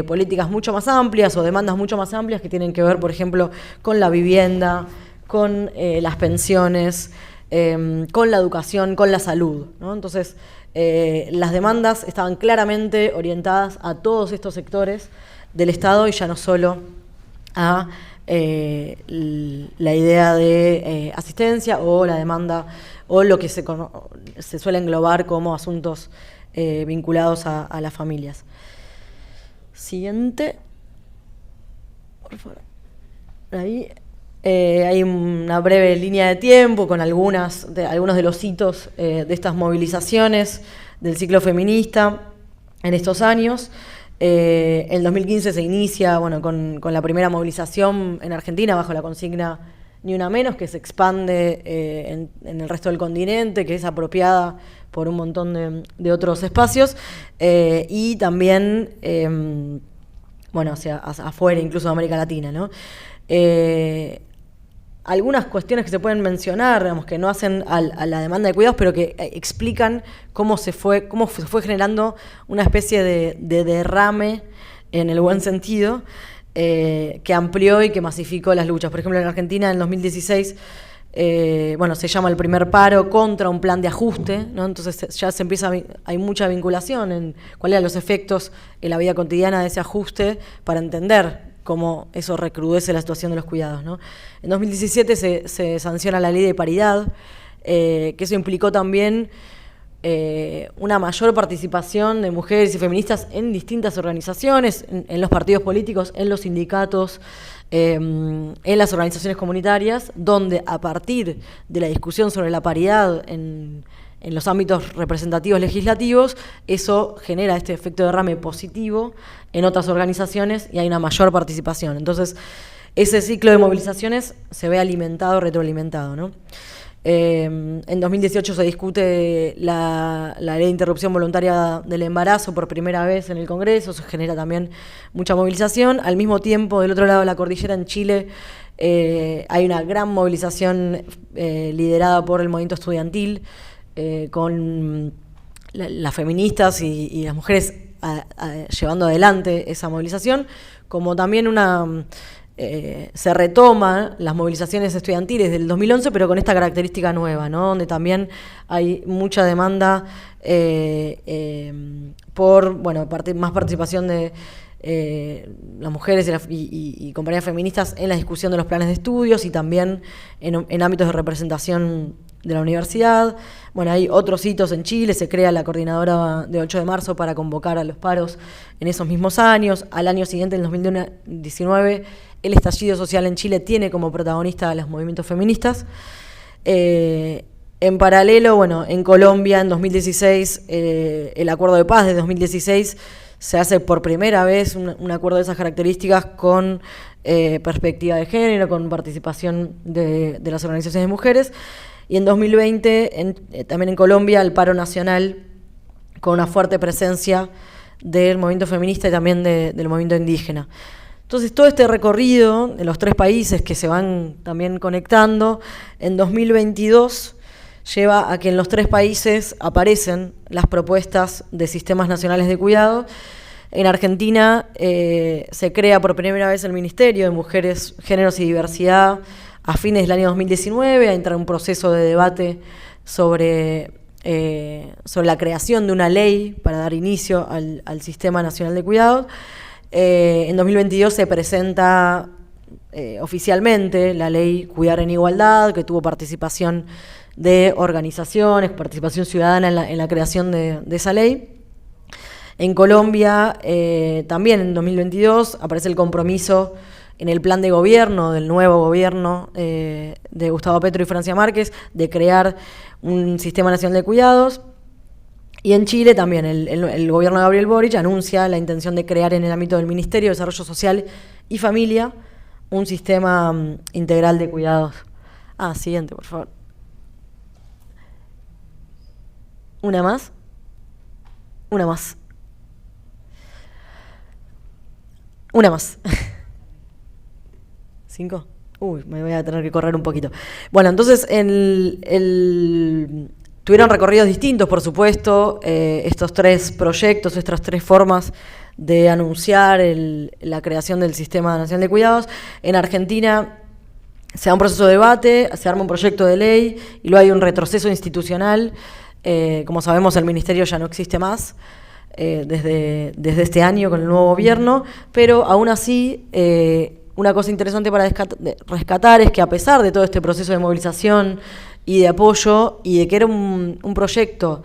políticas mucho más amplias o demandas mucho más amplias que tienen que ver, por ejemplo, con la vivienda, con las pensiones, con la educación, con la salud, ¿no? Entonces, las demandas estaban claramente orientadas a todos estos sectores del Estado y ya no solo a la idea de asistencia o la demanda o lo que se suele englobar como asuntos vinculados a las familias. Siguiente. Por favor. Ahí hay una breve línea de tiempo con algunos de los hitos de estas movilizaciones del ciclo feminista en estos años. En 2015 se inicia con la primera movilización en Argentina bajo la consigna Ni Una Menos, que se expande en el resto del continente, que es apropiada por un montón de otros espacios, y también hacia afuera, incluso de América Latina, ¿no? Algunas cuestiones que se pueden mencionar, digamos, que no hacen a la demanda de cuidados, pero que explican cómo se fue generando una especie de derrame, en el buen sentido, que amplió y que masificó las luchas. Por ejemplo, en Argentina, en 2016, se llama el primer paro contra un plan de ajuste, ¿no? Entonces ya hay mucha vinculación en cuáles eran los efectos en la vida cotidiana de ese ajuste para entender cómo eso recrudece la situación de los cuidados, ¿no? En 2017 se sanciona la ley de paridad, que eso implicó también una mayor participación de mujeres y feministas en distintas organizaciones, en los partidos políticos, en los sindicatos, en las organizaciones comunitarias, donde a partir de la discusión sobre la paridad en los ámbitos representativos legislativos, eso genera este efecto derrame positivo en otras organizaciones y hay una mayor participación. Entonces, ese ciclo de movilizaciones se ve alimentado, retroalimentado, ¿no? En 2018 se discute la ley de interrupción voluntaria del embarazo por primera vez en el Congreso, eso genera también mucha movilización. Al mismo tiempo, del otro lado de la cordillera, en Chile, hay una gran movilización liderada por el movimiento estudiantil, con las feministas y las mujeres llevando adelante esa movilización, como también se retoma las movilizaciones estudiantiles del 2011, pero con esta característica nueva, ¿no? Donde también hay mucha demanda por más participación de las mujeres y compañías feministas en la discusión de los planes de estudios y también en ámbitos de representación de la universidad. Bueno, hay otros hitos en Chile, se crea la coordinadora de 8 de marzo para convocar a los paros en esos mismos años. Al año siguiente, en 2019, el estallido social en Chile tiene como protagonista a los movimientos feministas. En paralelo, bueno, en Colombia, en 2016, el acuerdo de paz de 2016, se hace por primera vez un acuerdo de esas características con perspectiva de género, con participación de las organizaciones de mujeres. Y en 2020, también en Colombia, el paro nacional, con una fuerte presencia del movimiento feminista y también del movimiento indígena. Entonces, todo este recorrido de los 3 países que se van también conectando, en 2022 lleva a que en los 3 países aparecen las propuestas de sistemas nacionales de cuidado. En Argentina se crea por primera vez el Ministerio de Mujeres, Géneros y Diversidad a fines del año 2019, a entrar un proceso de debate sobre la creación de una ley para dar inicio al Sistema Nacional de Cuidados. En 2022 se presenta oficialmente la ley Cuidar en Igualdad, que tuvo participación de organizaciones, participación ciudadana en la creación de esa ley. En Colombia, también en 2022, aparece el compromiso en el plan de gobierno del nuevo gobierno de Gustavo Petro y Francia Márquez de crear un sistema nacional de cuidados. Y en Chile también el gobierno de Gabriel Boric anuncia la intención de crear en el ámbito del Ministerio de Desarrollo Social y Familia un sistema integral de cuidados. Siguiente, por favor. Una más. Una más. Una más. 5. Me voy a tener que correr un poquito. Bueno, entonces tuvieron recorridos distintos, por supuesto, estos 3 proyectos, estas 3 formas de anunciar la creación del Sistema Nacional de Cuidados. En Argentina se da un proceso de debate, se arma un proyecto de ley y luego hay un retroceso institucional. Como sabemos, el ministerio ya no existe más desde este año con el nuevo gobierno, pero aún así una cosa interesante para rescatar es que a pesar de todo este proceso de movilización y de apoyo, y de que era un proyecto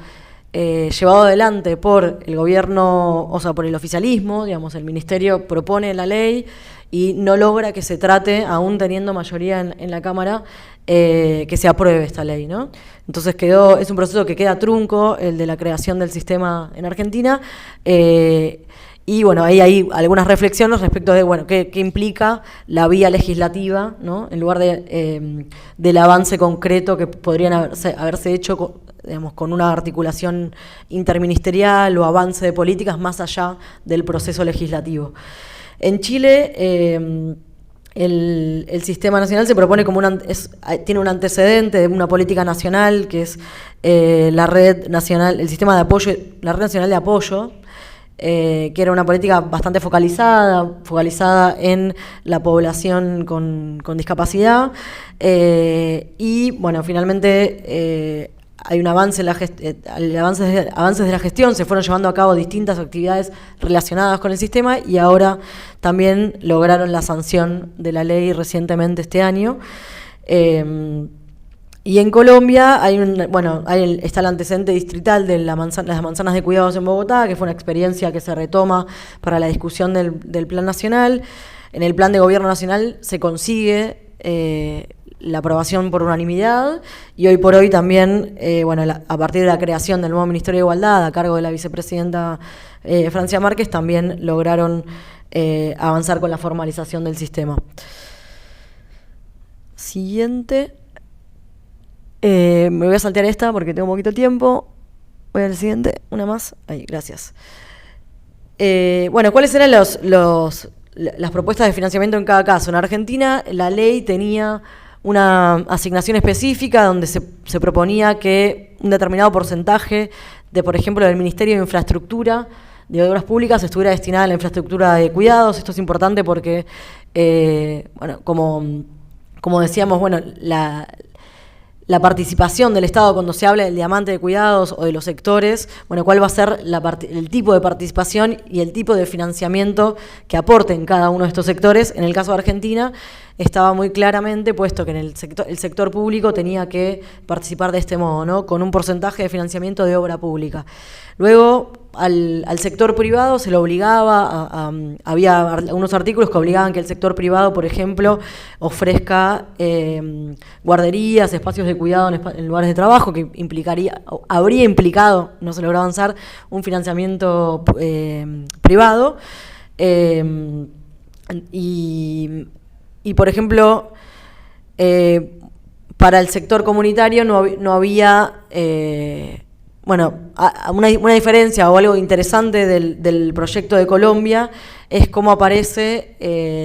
llevado adelante por el gobierno, o sea, por el oficialismo, digamos, el ministerio propone la ley y no logra que se trate, aún teniendo mayoría en la Cámara, que se apruebe esta ley, ¿no? Entonces es un proceso que queda trunco, el de la creación del sistema en Argentina, y bueno, ahí hay algunas reflexiones respecto de, bueno, qué implica la vía legislativa, ¿no? En lugar del avance concreto que podrían haberse hecho, digamos, con una articulación interministerial o avance de políticas más allá del proceso legislativo. En Chile, el sistema nacional se propone como tiene un antecedente de una política nacional que es la red nacional, el sistema de apoyo, la red nacional de apoyo, que era una política bastante focalizada en la población con discapacidad, y bueno, finalmente hay un avance avances de la gestión, se fueron llevando a cabo distintas actividades relacionadas con el sistema y ahora también lograron la sanción de la ley recientemente este año. Y en Colombia está el antecedente distrital de las manzanas de cuidados en Bogotá, que fue una experiencia que se retoma para la discusión del Plan Nacional. en el plan de gobierno nacional se consigue la aprobación por unanimidad, y hoy por hoy también, a partir de la creación del nuevo Ministerio de Igualdad, a cargo de la vicepresidenta Francia Márquez, también lograron avanzar con la formalización del sistema. Siguiente. Me voy a saltear esta porque tengo un poquito de tiempo. Voy al siguiente, una más. Ahí, gracias. ¿Cuáles eran las propuestas de financiamiento en cada caso? En Argentina, la ley tenía una asignación específica donde se proponía que un determinado porcentaje de, por ejemplo, del Ministerio de Infraestructura, de Obras Públicas, estuviera destinada a la infraestructura de cuidados. Esto es importante porque, como decíamos, la participación del Estado cuando se habla del diamante de cuidados o de los sectores, cuál va a ser el tipo de participación y el tipo de financiamiento que aporten cada uno de estos sectores. En el caso de Argentina estaba muy claramente puesto que el sector público tenía que participar de este modo, ¿no? Con un porcentaje de financiamiento de obra pública. Luego, al sector privado se lo obligaba, había algunos artículos que obligaban que el sector privado, por ejemplo, ofrezca guarderías, espacios de cuidado en lugares de trabajo, que habría implicado, no se logró avanzar, un financiamiento privado. Y, por ejemplo, para el sector comunitario no había... una diferencia o algo interesante del proyecto de Colombia es cómo aparece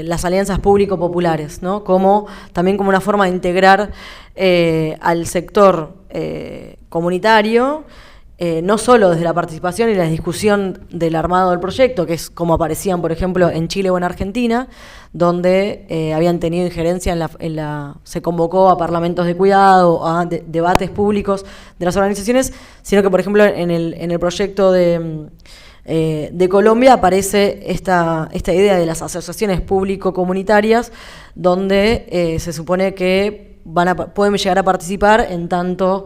las alianzas público-populares, ¿no? También como una forma de integrar al sector comunitario, no solo desde la participación y la discusión del armado del proyecto, que es como aparecían, por ejemplo, en Chile o en Argentina, donde habían tenido injerencia se convocó a parlamentos de cuidado, a debates públicos de las organizaciones, sino que, por ejemplo, en el proyecto de Colombia aparece esta idea de las asociaciones público-comunitarias, donde se supone que pueden llegar a participar en tanto,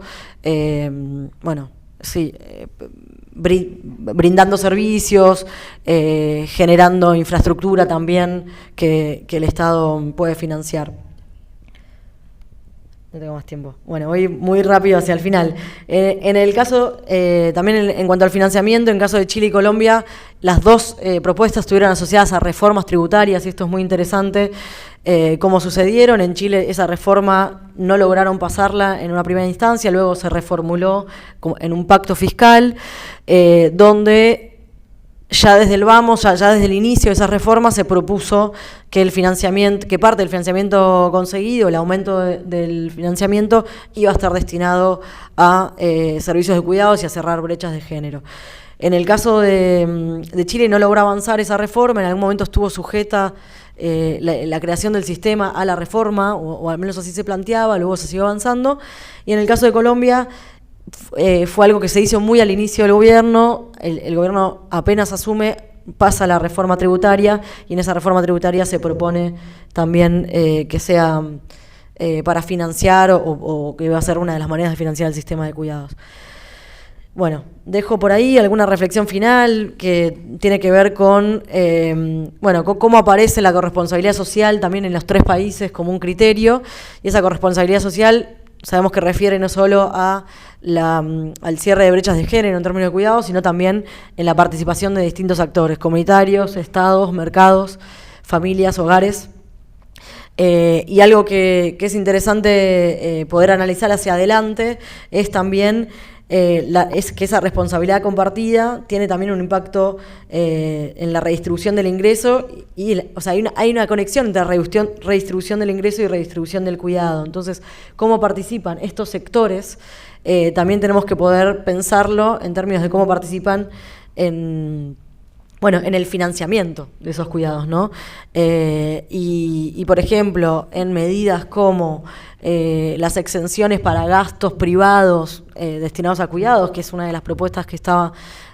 brindando servicios, generando infraestructura también que el Estado puede financiar. No tengo más tiempo. Voy muy rápido hacia el final. En el caso, también en cuanto al financiamiento, en caso de Chile y Colombia, las dos propuestas estuvieron asociadas a reformas tributarias, y esto es muy interesante, cómo sucedieron. En Chile esa reforma no lograron pasarla en una primera instancia, luego se reformuló en un pacto fiscal, donde ya desde el inicio de esa reforma se propuso que parte del financiamiento conseguido, el aumento del financiamiento, iba a estar destinado a servicios de cuidados y a cerrar brechas de género. En el caso de Chile no logró avanzar esa reforma, en algún momento estuvo sujeta la creación del sistema a la reforma, o al menos así se planteaba, luego se siguió avanzando, y en el caso de Colombia fue algo que se hizo muy al inicio del gobierno. El gobierno apenas asume, pasa la reforma tributaria, y en esa reforma tributaria se propone también que sea para financiar o que va a ser una de las maneras de financiar el sistema de cuidados. Dejo por ahí alguna reflexión final que tiene que ver con cómo aparece la corresponsabilidad social también en los tres países como un criterio, y esa corresponsabilidad social sabemos que refiere no solo al cierre de brechas de género en términos de cuidado, sino también en la participación de distintos actores, comunitarios, estados, mercados, familias, hogares. Y algo que es interesante poder analizar hacia adelante es también es que esa responsabilidad compartida tiene también un impacto en la redistribución del ingreso, hay una conexión entre redistribución del ingreso y redistribución del cuidado. Entonces, cómo participan estos sectores, también tenemos que poder pensarlo en términos de cómo participan en el financiamiento de esos cuidados, ¿no? Y por ejemplo, en medidas como las exenciones para gastos privados destinados a cuidados, que es una de las propuestas que estaba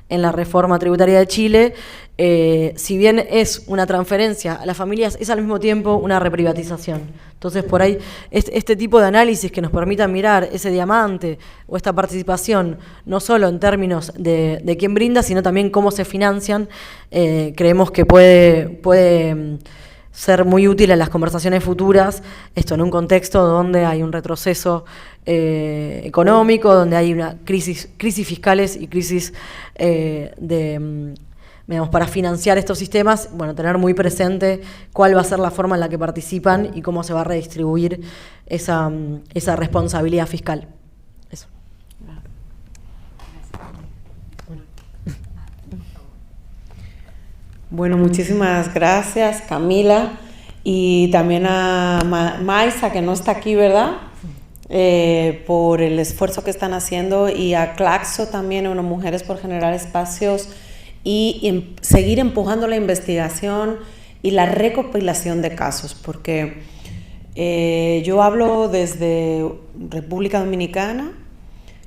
en la reforma tributaria de Chile, si bien es una transferencia a las familias, es al mismo tiempo una reprivatización. Entonces, por ahí, este tipo de análisis que nos permitan mirar ese diamante o esta participación, no solo en términos de quién brinda, sino también cómo se financian, creemos que puede ser muy útil en las conversaciones futuras, esto en un contexto donde hay un retroceso económico, donde hay una crisis fiscales y crisis digamos, para financiar estos sistemas, bueno, tener muy presente cuál va a ser la forma en la que participan y cómo se va a redistribuir esa responsabilidad fiscal. Eso. Bueno, muchísimas gracias, Camila, y también a Maisa, que no está aquí, ¿verdad? Por el esfuerzo que están haciendo, y a Claxo también, bueno, Mujeres por Generar Espacios, y seguir empujando la investigación y la recopilación de casos, porque yo hablo desde República Dominicana,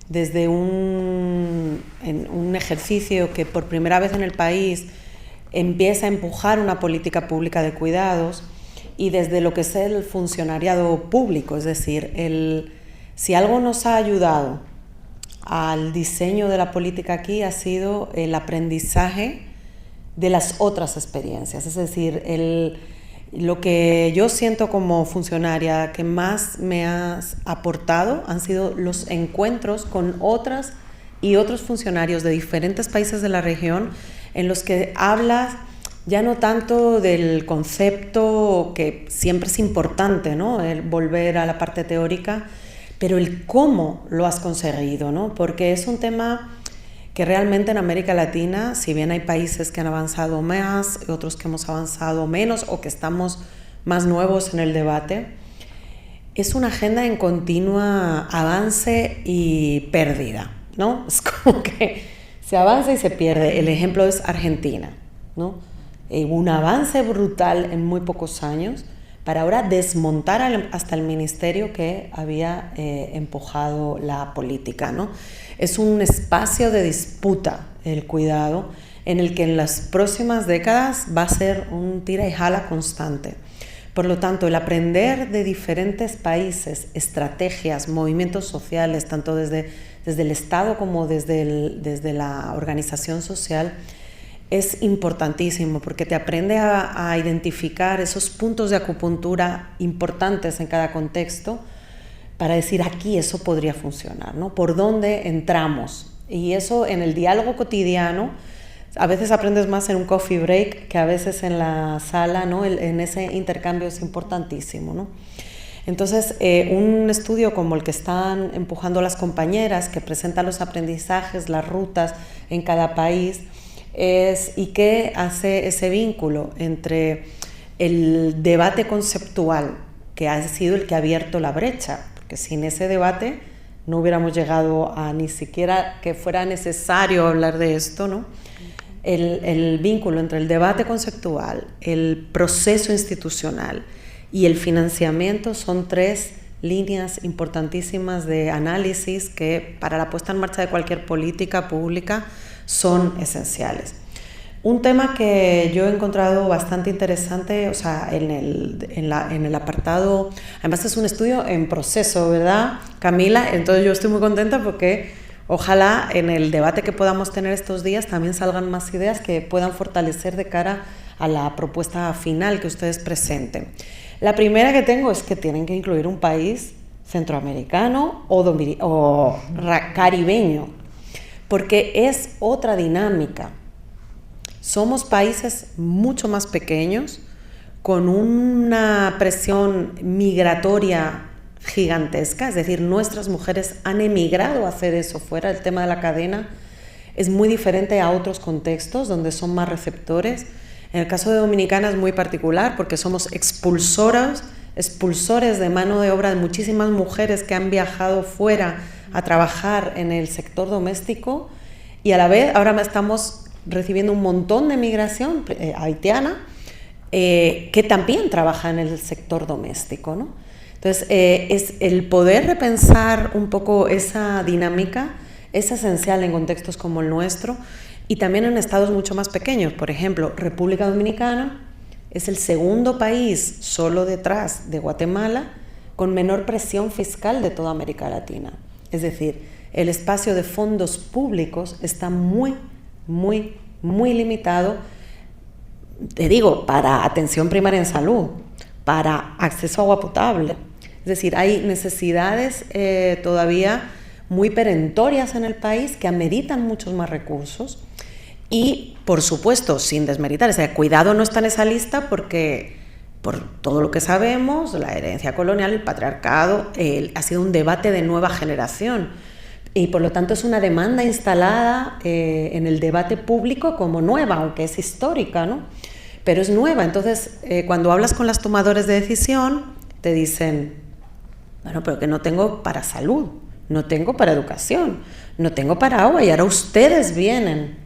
desde un ejercicio que por primera vez en el país empieza a empujar una política pública de cuidados, y desde lo que es el funcionariado público, es decir, si algo nos ha ayudado al diseño de la política aquí ha sido el aprendizaje de las otras experiencias, es decir, lo que yo siento como funcionaria que más me ha aportado han sido los encuentros con otras y otros funcionarios de diferentes países de la región, en los que hablas ya no tanto del concepto, que siempre es importante, ¿no?, el volver a la parte teórica, pero el cómo lo has conseguido, ¿no?, porque es un tema que realmente en América Latina, si bien hay países que han avanzado más, otros que hemos avanzado menos o que estamos más nuevos en el debate, es una agenda en continua avance y pérdida, ¿no? Es como que se avanza y se pierde. El ejemplo es Argentina, ¿no? Un avance brutal en muy pocos años para ahora desmontar hasta el ministerio que había empujado la política, ¿no? Es un espacio de disputa el cuidado, en el que en las próximas décadas va a ser un tira y jala constante. Por lo tanto, el aprender de diferentes países, estrategias, movimientos sociales, tanto desde el Estado como desde la organización social, es importantísimo, porque te aprende a identificar esos puntos de acupuntura importantes en cada contexto, para decir aquí eso podría funcionar, ¿no? ¿Por dónde entramos? Y eso en el diálogo cotidiano, a veces aprendes más en un coffee break que a veces en la sala, ¿no? En ese intercambio es importantísimo, ¿no? Entonces, un estudio como el que están empujando las compañeras, que presenta los aprendizajes, las rutas en cada país, y que hace ese vínculo entre el debate conceptual, que ha sido el que ha abierto la brecha, porque sin ese debate no hubiéramos llegado a ni siquiera que fuera necesario hablar de esto, ¿no? El vínculo entre el debate conceptual, el proceso institucional y el financiamiento son tres líneas importantísimas de análisis que para la puesta en marcha de cualquier política pública son esenciales. Un tema que yo he encontrado bastante interesante, o sea, en el apartado, además es un estudio en proceso, ¿verdad, Camila? Entonces yo estoy muy contenta porque ojalá en el debate que podamos tener estos días también salgan más ideas que puedan fortalecer de cara a la propuesta final que ustedes presenten. La primera que tengo es que tienen que incluir un país centroamericano o caribeño, porque es otra dinámica. Somos países mucho más pequeños, con una presión migratoria gigantesca, es decir, nuestras mujeres han emigrado a hacer eso fuera. El tema de la cadena es muy diferente a otros contextos donde son más receptores. En el caso de Dominicana es muy particular porque somos expulsores de mano de obra de muchísimas mujeres que han viajado fuera a trabajar en el sector doméstico, y a la vez ahora estamos recibiendo un montón de migración haitiana que también trabaja en el sector doméstico, ¿no? Entonces, es el poder repensar un poco esa dinámica es esencial en contextos como el nuestro, y también en estados mucho más pequeños. Por ejemplo, República Dominicana es el segundo país, solo detrás de Guatemala, con menor presión fiscal de toda América Latina. Es decir, el espacio de fondos públicos está muy, muy, muy limitado, te digo, para atención primaria en salud, para acceso a agua potable. Es decir, hay necesidades todavía muy perentorias en el país que ameritan muchos más recursos y, por supuesto, sin desmeritar, o sea, cuidado no está en esa lista porque, por todo lo que sabemos, la herencia colonial, el patriarcado, ha sido un debate de nueva generación y, por lo tanto, es una demanda instalada en el debate público como nueva, aunque es histórica, ¿no? Pero es nueva. Entonces, cuando hablas con los tomadores de decisión, te dicen, bueno, pero que no tengo para salud, no tengo para educación, no tengo para agua, y ahora ustedes vienen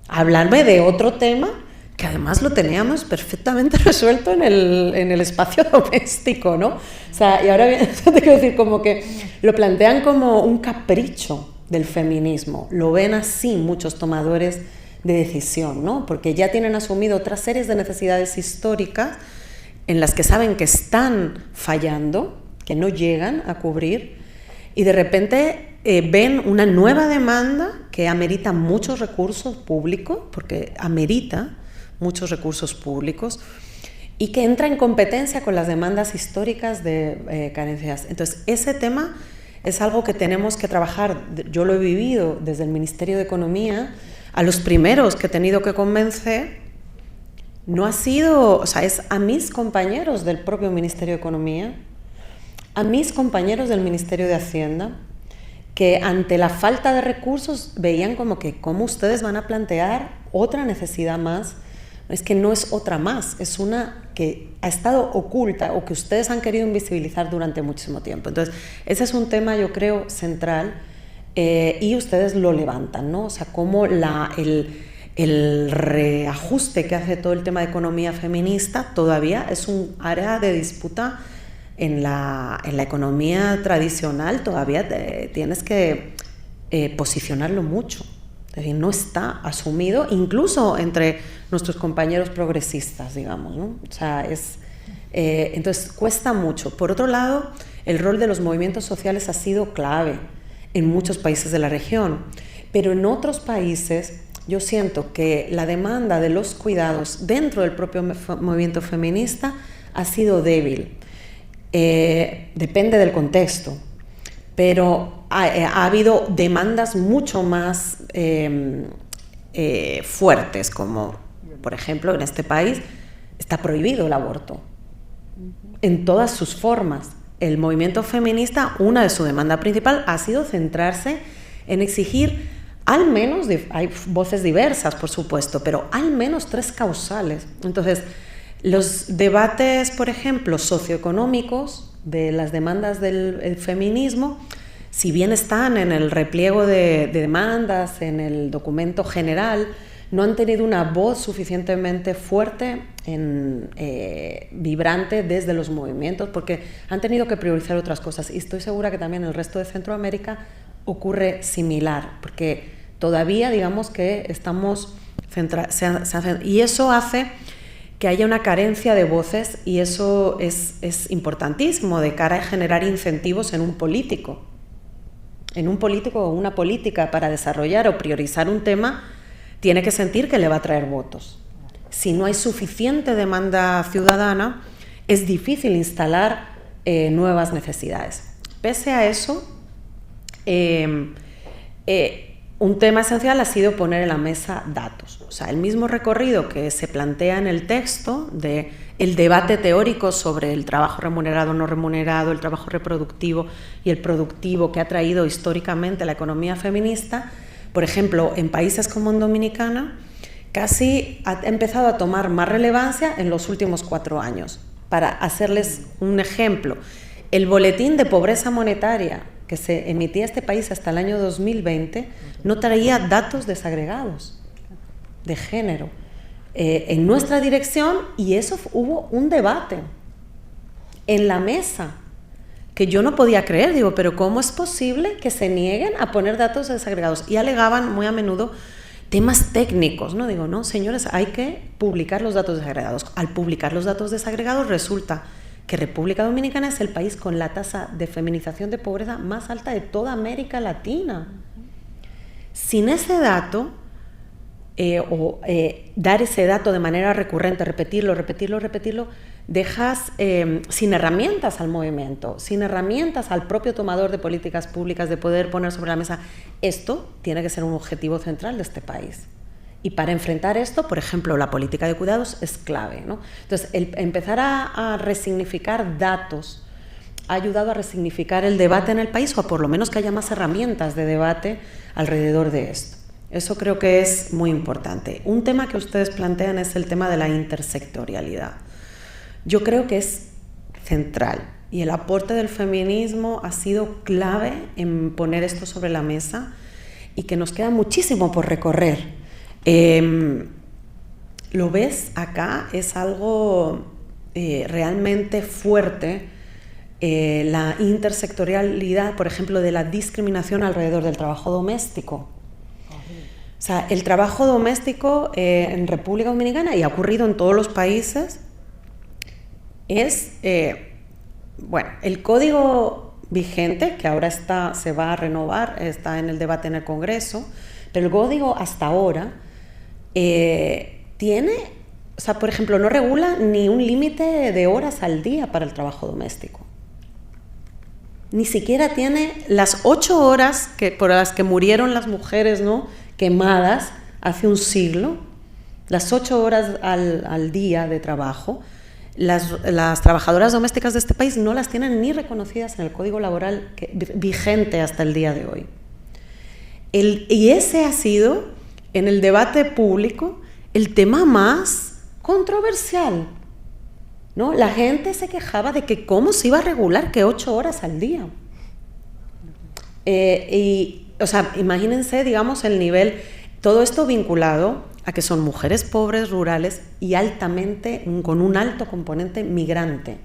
a hablarme de otro tema que además lo teníamos perfectamente resuelto en el espacio doméstico, ¿no? O sea, y ahora te quiero decir, como que lo plantean como un capricho del feminismo, lo ven así muchos tomadores de decisión, ¿no? Porque ya tienen asumido otras series de necesidades históricas en las que saben que están fallando, que no llegan a cubrir, y de repente ven una nueva demanda que amerita muchos recursos públicos, porque amerita muchos recursos públicos, y que entra en competencia con las demandas históricas de carencias. Entonces, ese tema es algo que tenemos que trabajar. Yo lo he vivido desde el Ministerio de Economía. A los primeros que he tenido que convencer no ha sido, o sea, es a mis compañeros del propio Ministerio de Economía, a mis compañeros del Ministerio de Hacienda, que ante la falta de recursos veían como que cómo ustedes van a plantear otra necesidad más. Es que no es otra más, es una que ha estado oculta o que ustedes han querido invisibilizar durante muchísimo tiempo. Entonces, ese es un tema, yo creo, central, y ustedes lo levantan, ¿no? O sea, cómo el reajuste que hace todo el tema de economía feminista todavía es un área de disputa en la economía tradicional. Todavía tienes que posicionarlo mucho. Es decir, no está asumido, incluso entre nuestros compañeros progresistas, digamos, ¿no? O sea, entonces cuesta mucho. Por otro lado, el rol de los movimientos sociales ha sido clave en muchos países de la región, pero en otros países yo siento que la demanda de los cuidados dentro del propio movimiento feminista ha sido débil. Depende del contexto, pero ha habido demandas mucho más fuertes, como por ejemplo en este país está prohibido el aborto en todas sus formas. El movimiento feminista, una de su demanda principal ha sido centrarse en exigir al menos, hay voces diversas por supuesto, pero al menos 3 causales. Entonces, los debates, por ejemplo, socioeconómicos de las demandas del feminismo, si bien están en el repliego de demandas, en el documento general, no han tenido una voz suficientemente fuerte, vibrante desde los movimientos, porque han tenido que priorizar otras cosas. Y estoy segura que también en el resto de Centroamérica ocurre similar, porque todavía, digamos que estamos y eso hace que haya una carencia de voces, y eso es importantísimo de cara a generar incentivos en un político o una política para desarrollar o priorizar un tema. Tiene que sentir que le va a traer votos. Si no hay suficiente demanda ciudadana, es difícil instalar nuevas necesidades. Pese a eso, un tema esencial ha sido poner en la mesa datos. O sea, el mismo recorrido que se plantea en el texto de el debate teórico sobre el trabajo remunerado o no remunerado, el trabajo reproductivo y el productivo que ha traído históricamente la economía feminista. Por ejemplo, en países como en Dominicana, casi ha empezado a tomar más relevancia en los últimos 4 años. Para hacerles un ejemplo, el boletín de pobreza monetaria que se emitía en este país hasta el año 2020 no traía datos desagregados de género en nuestra dirección, y eso hubo un debate en la mesa que yo no podía creer. Digo, pero ¿cómo es posible que se nieguen a poner datos desagregados? Y alegaban muy a menudo temas técnicos, ¿no? Digo, no, señores, hay que publicar los datos desagregados. Al publicar los datos desagregados resulta que República Dominicana es el país con la tasa de feminización de pobreza más alta de toda América Latina. Sin ese dato, dar ese dato de manera recurrente, repetirlo, dejas sin herramientas al movimiento, sin herramientas al propio tomador de políticas públicas de poder poner sobre la mesa. Esto tiene que ser un objetivo central de este país. Y para enfrentar esto, por ejemplo, la política de cuidados es clave, ¿no? Entonces, el empezar a resignificar datos ha ayudado a resignificar el debate en el país, o por lo menos que haya más herramientas de debate alrededor de esto. Eso creo que es muy importante. Un tema que ustedes plantean es el tema de la intersectorialidad. Yo creo que es central y el aporte del feminismo ha sido clave en poner esto sobre la mesa y que nos queda muchísimo por recorrer. Lo ves acá, es algo realmente fuerte, la intersectorialidad, por ejemplo, de la discriminación alrededor del trabajo doméstico. O sea, el trabajo doméstico en República Dominicana, y ha ocurrido en todos los países, es, el código vigente, que ahora se va a renovar, está en el debate en el Congreso, pero el código hasta ahora por ejemplo, no regula ni un límite de horas al día para el trabajo doméstico. Ni siquiera tiene las 8 horas por las que murieron las mujeres, ¿no?, quemadas hace un siglo, las 8 horas al día de trabajo. Las trabajadoras domésticas de este país no las tienen ni reconocidas en el Código Laboral vigente hasta el día de hoy. Y ese ha sido, en el debate público, el tema más controversial, ¿no? La gente se quejaba de que cómo se iba a regular que 8 horas al día. Imagínense, digamos, el nivel, todo esto vinculado a que son mujeres pobres, rurales y con un alto componente migrante,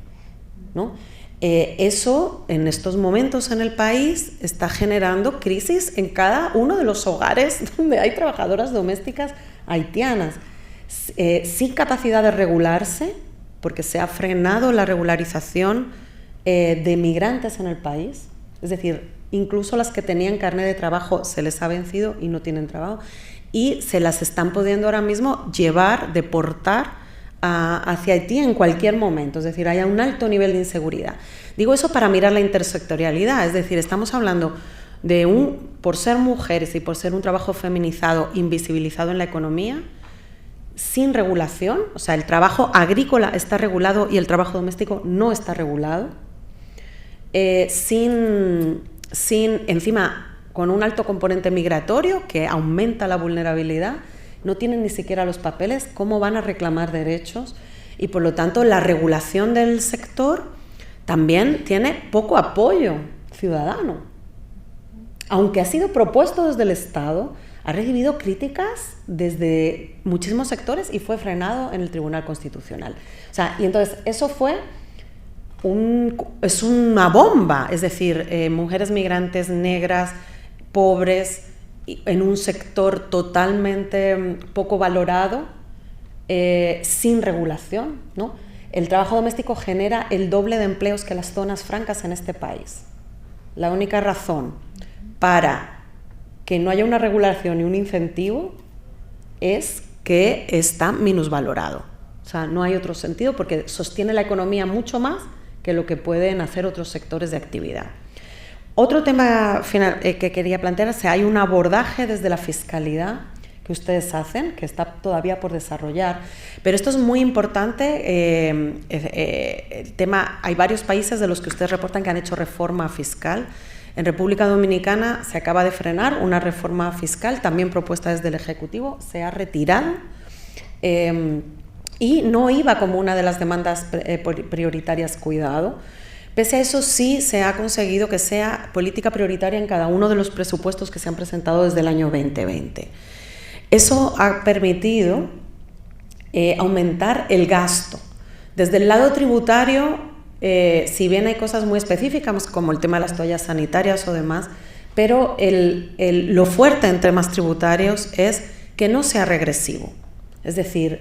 ¿no? Eso, en estos momentos en el país, está generando crisis en cada uno de los hogares donde hay trabajadoras domésticas haitianas, sin capacidad de regularse, porque se ha frenado la regularización de migrantes en el país. Es decir, incluso las que tenían carnet de trabajo se les ha vencido y no tienen trabajo, y se las están pudiendo ahora mismo deportar hacia Haití en cualquier momento. Es decir, hay un alto nivel de inseguridad. Digo eso para mirar la intersectorialidad, es decir, estamos hablando por ser mujeres y por ser un trabajo feminizado, invisibilizado en la economía, sin regulación, o sea, el trabajo agrícola está regulado y el trabajo doméstico no está regulado, encima con un alto componente migratorio que aumenta la vulnerabilidad, no tienen ni siquiera los papeles, ¿cómo van a reclamar derechos? Y por lo tanto la regulación del sector también tiene poco apoyo ciudadano. Aunque ha sido propuesto desde el Estado, ha recibido críticas desde muchísimos sectores y fue frenado en el Tribunal Constitucional. O sea, y entonces eso es una bomba, es decir, mujeres migrantes negras, pobres, en un sector totalmente poco valorado, sin regulación, ¿no? El trabajo doméstico genera el doble de empleos que las zonas francas en este país. La única razón para que no haya una regulación y un incentivo es que está minusvalorado. O sea, no hay otro sentido porque sostiene la economía mucho más que lo que pueden hacer otros sectores de actividad. Otro tema final que quería plantear es que hay un abordaje desde la fiscalidad que ustedes hacen, que está todavía por desarrollar, pero esto es muy importante. El tema, hay varios países de los que ustedes reportan que han hecho reforma fiscal. En República Dominicana se acaba de frenar una reforma fiscal, también propuesta desde el Ejecutivo, se ha retirado y no iba como una de las demandas prioritarias cuidado. Pese a eso, sí se ha conseguido que sea política prioritaria en cada uno de los presupuestos que se han presentado desde el año 2020. Eso ha permitido aumentar el gasto. Desde el lado tributario, si bien hay cosas muy específicas como el tema de las toallas sanitarias o demás, pero lo fuerte en temas tributarios es que no sea regresivo. Es decir,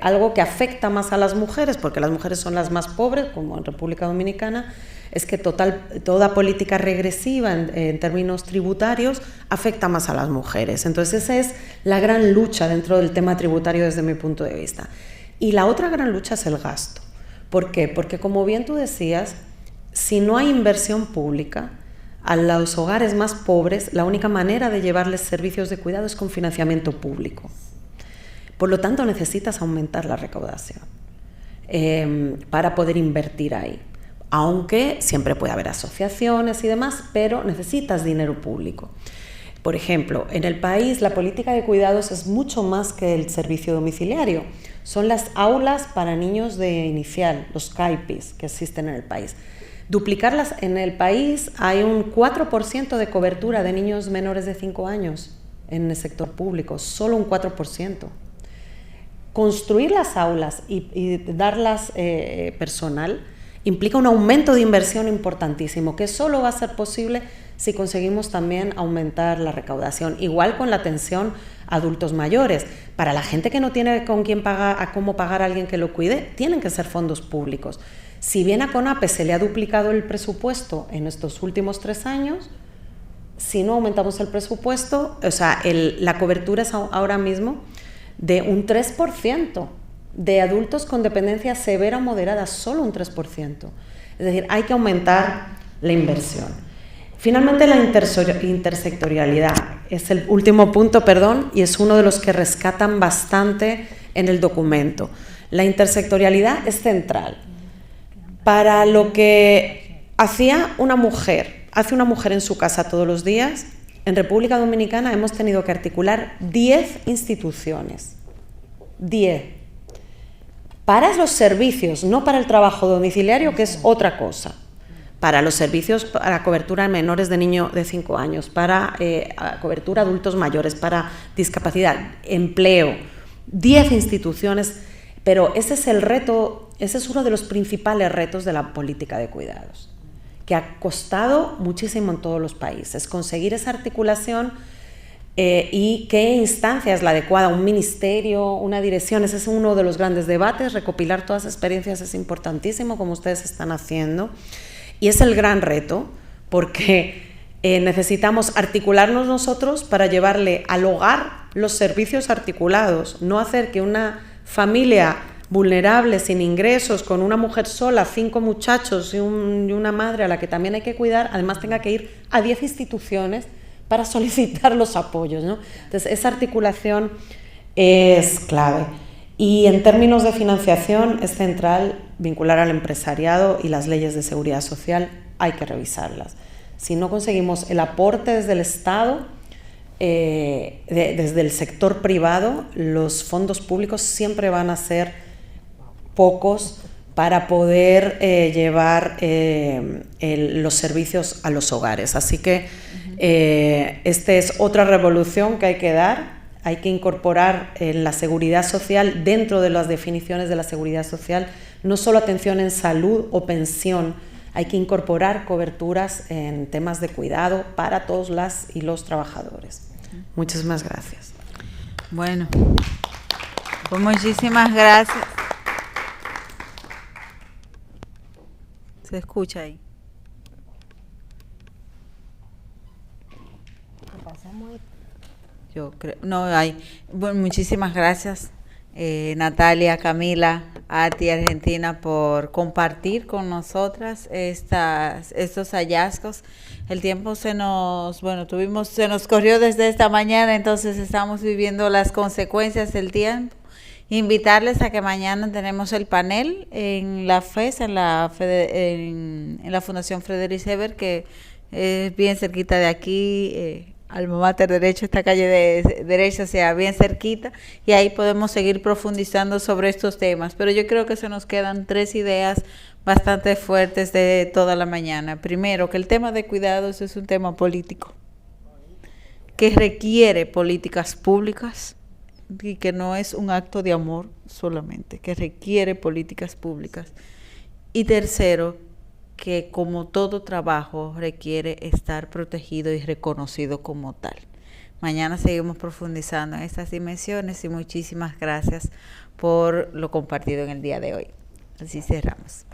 algo que afecta más a las mujeres, porque las mujeres son las más pobres, como en República Dominicana, es que toda política regresiva en términos tributarios afecta más a las mujeres. Entonces esa es la gran lucha dentro del tema tributario desde mi punto de vista. Y la otra gran lucha es el gasto. ¿Por qué? Porque como bien tú decías, si no hay inversión pública, a los hogares más pobres la única manera de llevarles servicios de cuidado es con financiamiento público. Por lo tanto, necesitas aumentar la recaudación para poder invertir ahí. Aunque siempre puede haber asociaciones y demás, pero necesitas dinero público. Por ejemplo, en el país la política de cuidados es mucho más que el servicio domiciliario. Son las aulas para niños de inicial, los CAIPIs, que existen en el país. Duplicarlas en el país, hay un 4% de cobertura de niños menores de 5 años en el sector público, solo un 4%. Construir las aulas y darlas personal implica un aumento de inversión importantísimo, que solo va a ser posible si conseguimos también aumentar la recaudación. Igual con la atención a adultos mayores. Para la gente que no tiene con quién pagar, cómo pagar a alguien que lo cuide, tienen que ser fondos públicos. Si bien a CONAPE se le ha duplicado el presupuesto en estos últimos 3 años, si no aumentamos el presupuesto, o sea, la cobertura es ahora mismo de un 3%. De adultos con dependencia severa o moderada, solo un 3%. Es decir, hay que aumentar la inversión. Finalmente, la intersectorialidad es el último punto, y es uno de los que rescatan bastante en el documento. La intersectorialidad es central. Para lo que hace una mujer en su casa todos los días, en República Dominicana hemos tenido que articular 10 instituciones. 10. Para los servicios, no para el trabajo domiciliario, que es otra cosa. Para los servicios, para cobertura de menores de niños de 5 años, para cobertura de adultos mayores, para discapacidad, empleo, 10 instituciones, pero ese es el reto, ese es uno de los principales retos de la política de cuidados, que ha costado muchísimo en todos los países, conseguir esa articulación. Y qué instancia es la adecuada, un ministerio, una dirección. Ese es uno de los grandes debates. Recopilar todas las experiencias es importantísimo, como ustedes están haciendo, y es el gran reto, porque necesitamos articularnos nosotros para llevarle al hogar los servicios articulados, no hacer que una familia vulnerable, sin ingresos, con una mujer sola, 5 muchachos y una madre a la que también hay que cuidar, además tenga que ir a 10 instituciones para solicitar los apoyos, ¿no? Entonces, esa articulación es clave. Y en términos de financiación es central vincular al empresariado, y las leyes de seguridad social hay que revisarlas. Si no conseguimos el aporte desde el Estado, desde el sector privado, los fondos públicos siempre van a ser pocos para poder llevar los servicios a los hogares. Así que esta es otra revolución que hay que dar. Hay que incorporar la seguridad social dentro de las definiciones de la seguridad social, no solo atención en salud o pensión, hay que incorporar coberturas en temas de cuidado para todos las y los trabajadores. Muchísimas gracias. Bueno, pues muchísimas gracias. Se escucha ahí. Yo creo, no hay. Bueno, muchísimas gracias, Natalia, Camila, Ati, Argentina, por compartir con nosotras estos hallazgos. El tiempo se nos corrió desde esta mañana, entonces estamos viviendo las consecuencias del tiempo. Invitarles a que mañana tenemos el panel en la FES, en la Fundación Frederic Ebert, que es bien cerquita de aquí, Alma Mater Derecho, esta calle de Derecho, o sea, bien cerquita, y ahí podemos seguir profundizando sobre estos temas. Pero yo creo que se nos quedan 3 ideas bastante fuertes de toda la mañana. Primero, que el tema de cuidados es un tema político, que requiere políticas públicas, y que no es un acto de amor solamente, que requiere políticas públicas. Y tercero, que como todo trabajo requiere estar protegido y reconocido como tal. Mañana seguimos profundizando en estas dimensiones y muchísimas gracias por lo compartido en el día de hoy. Así cerramos.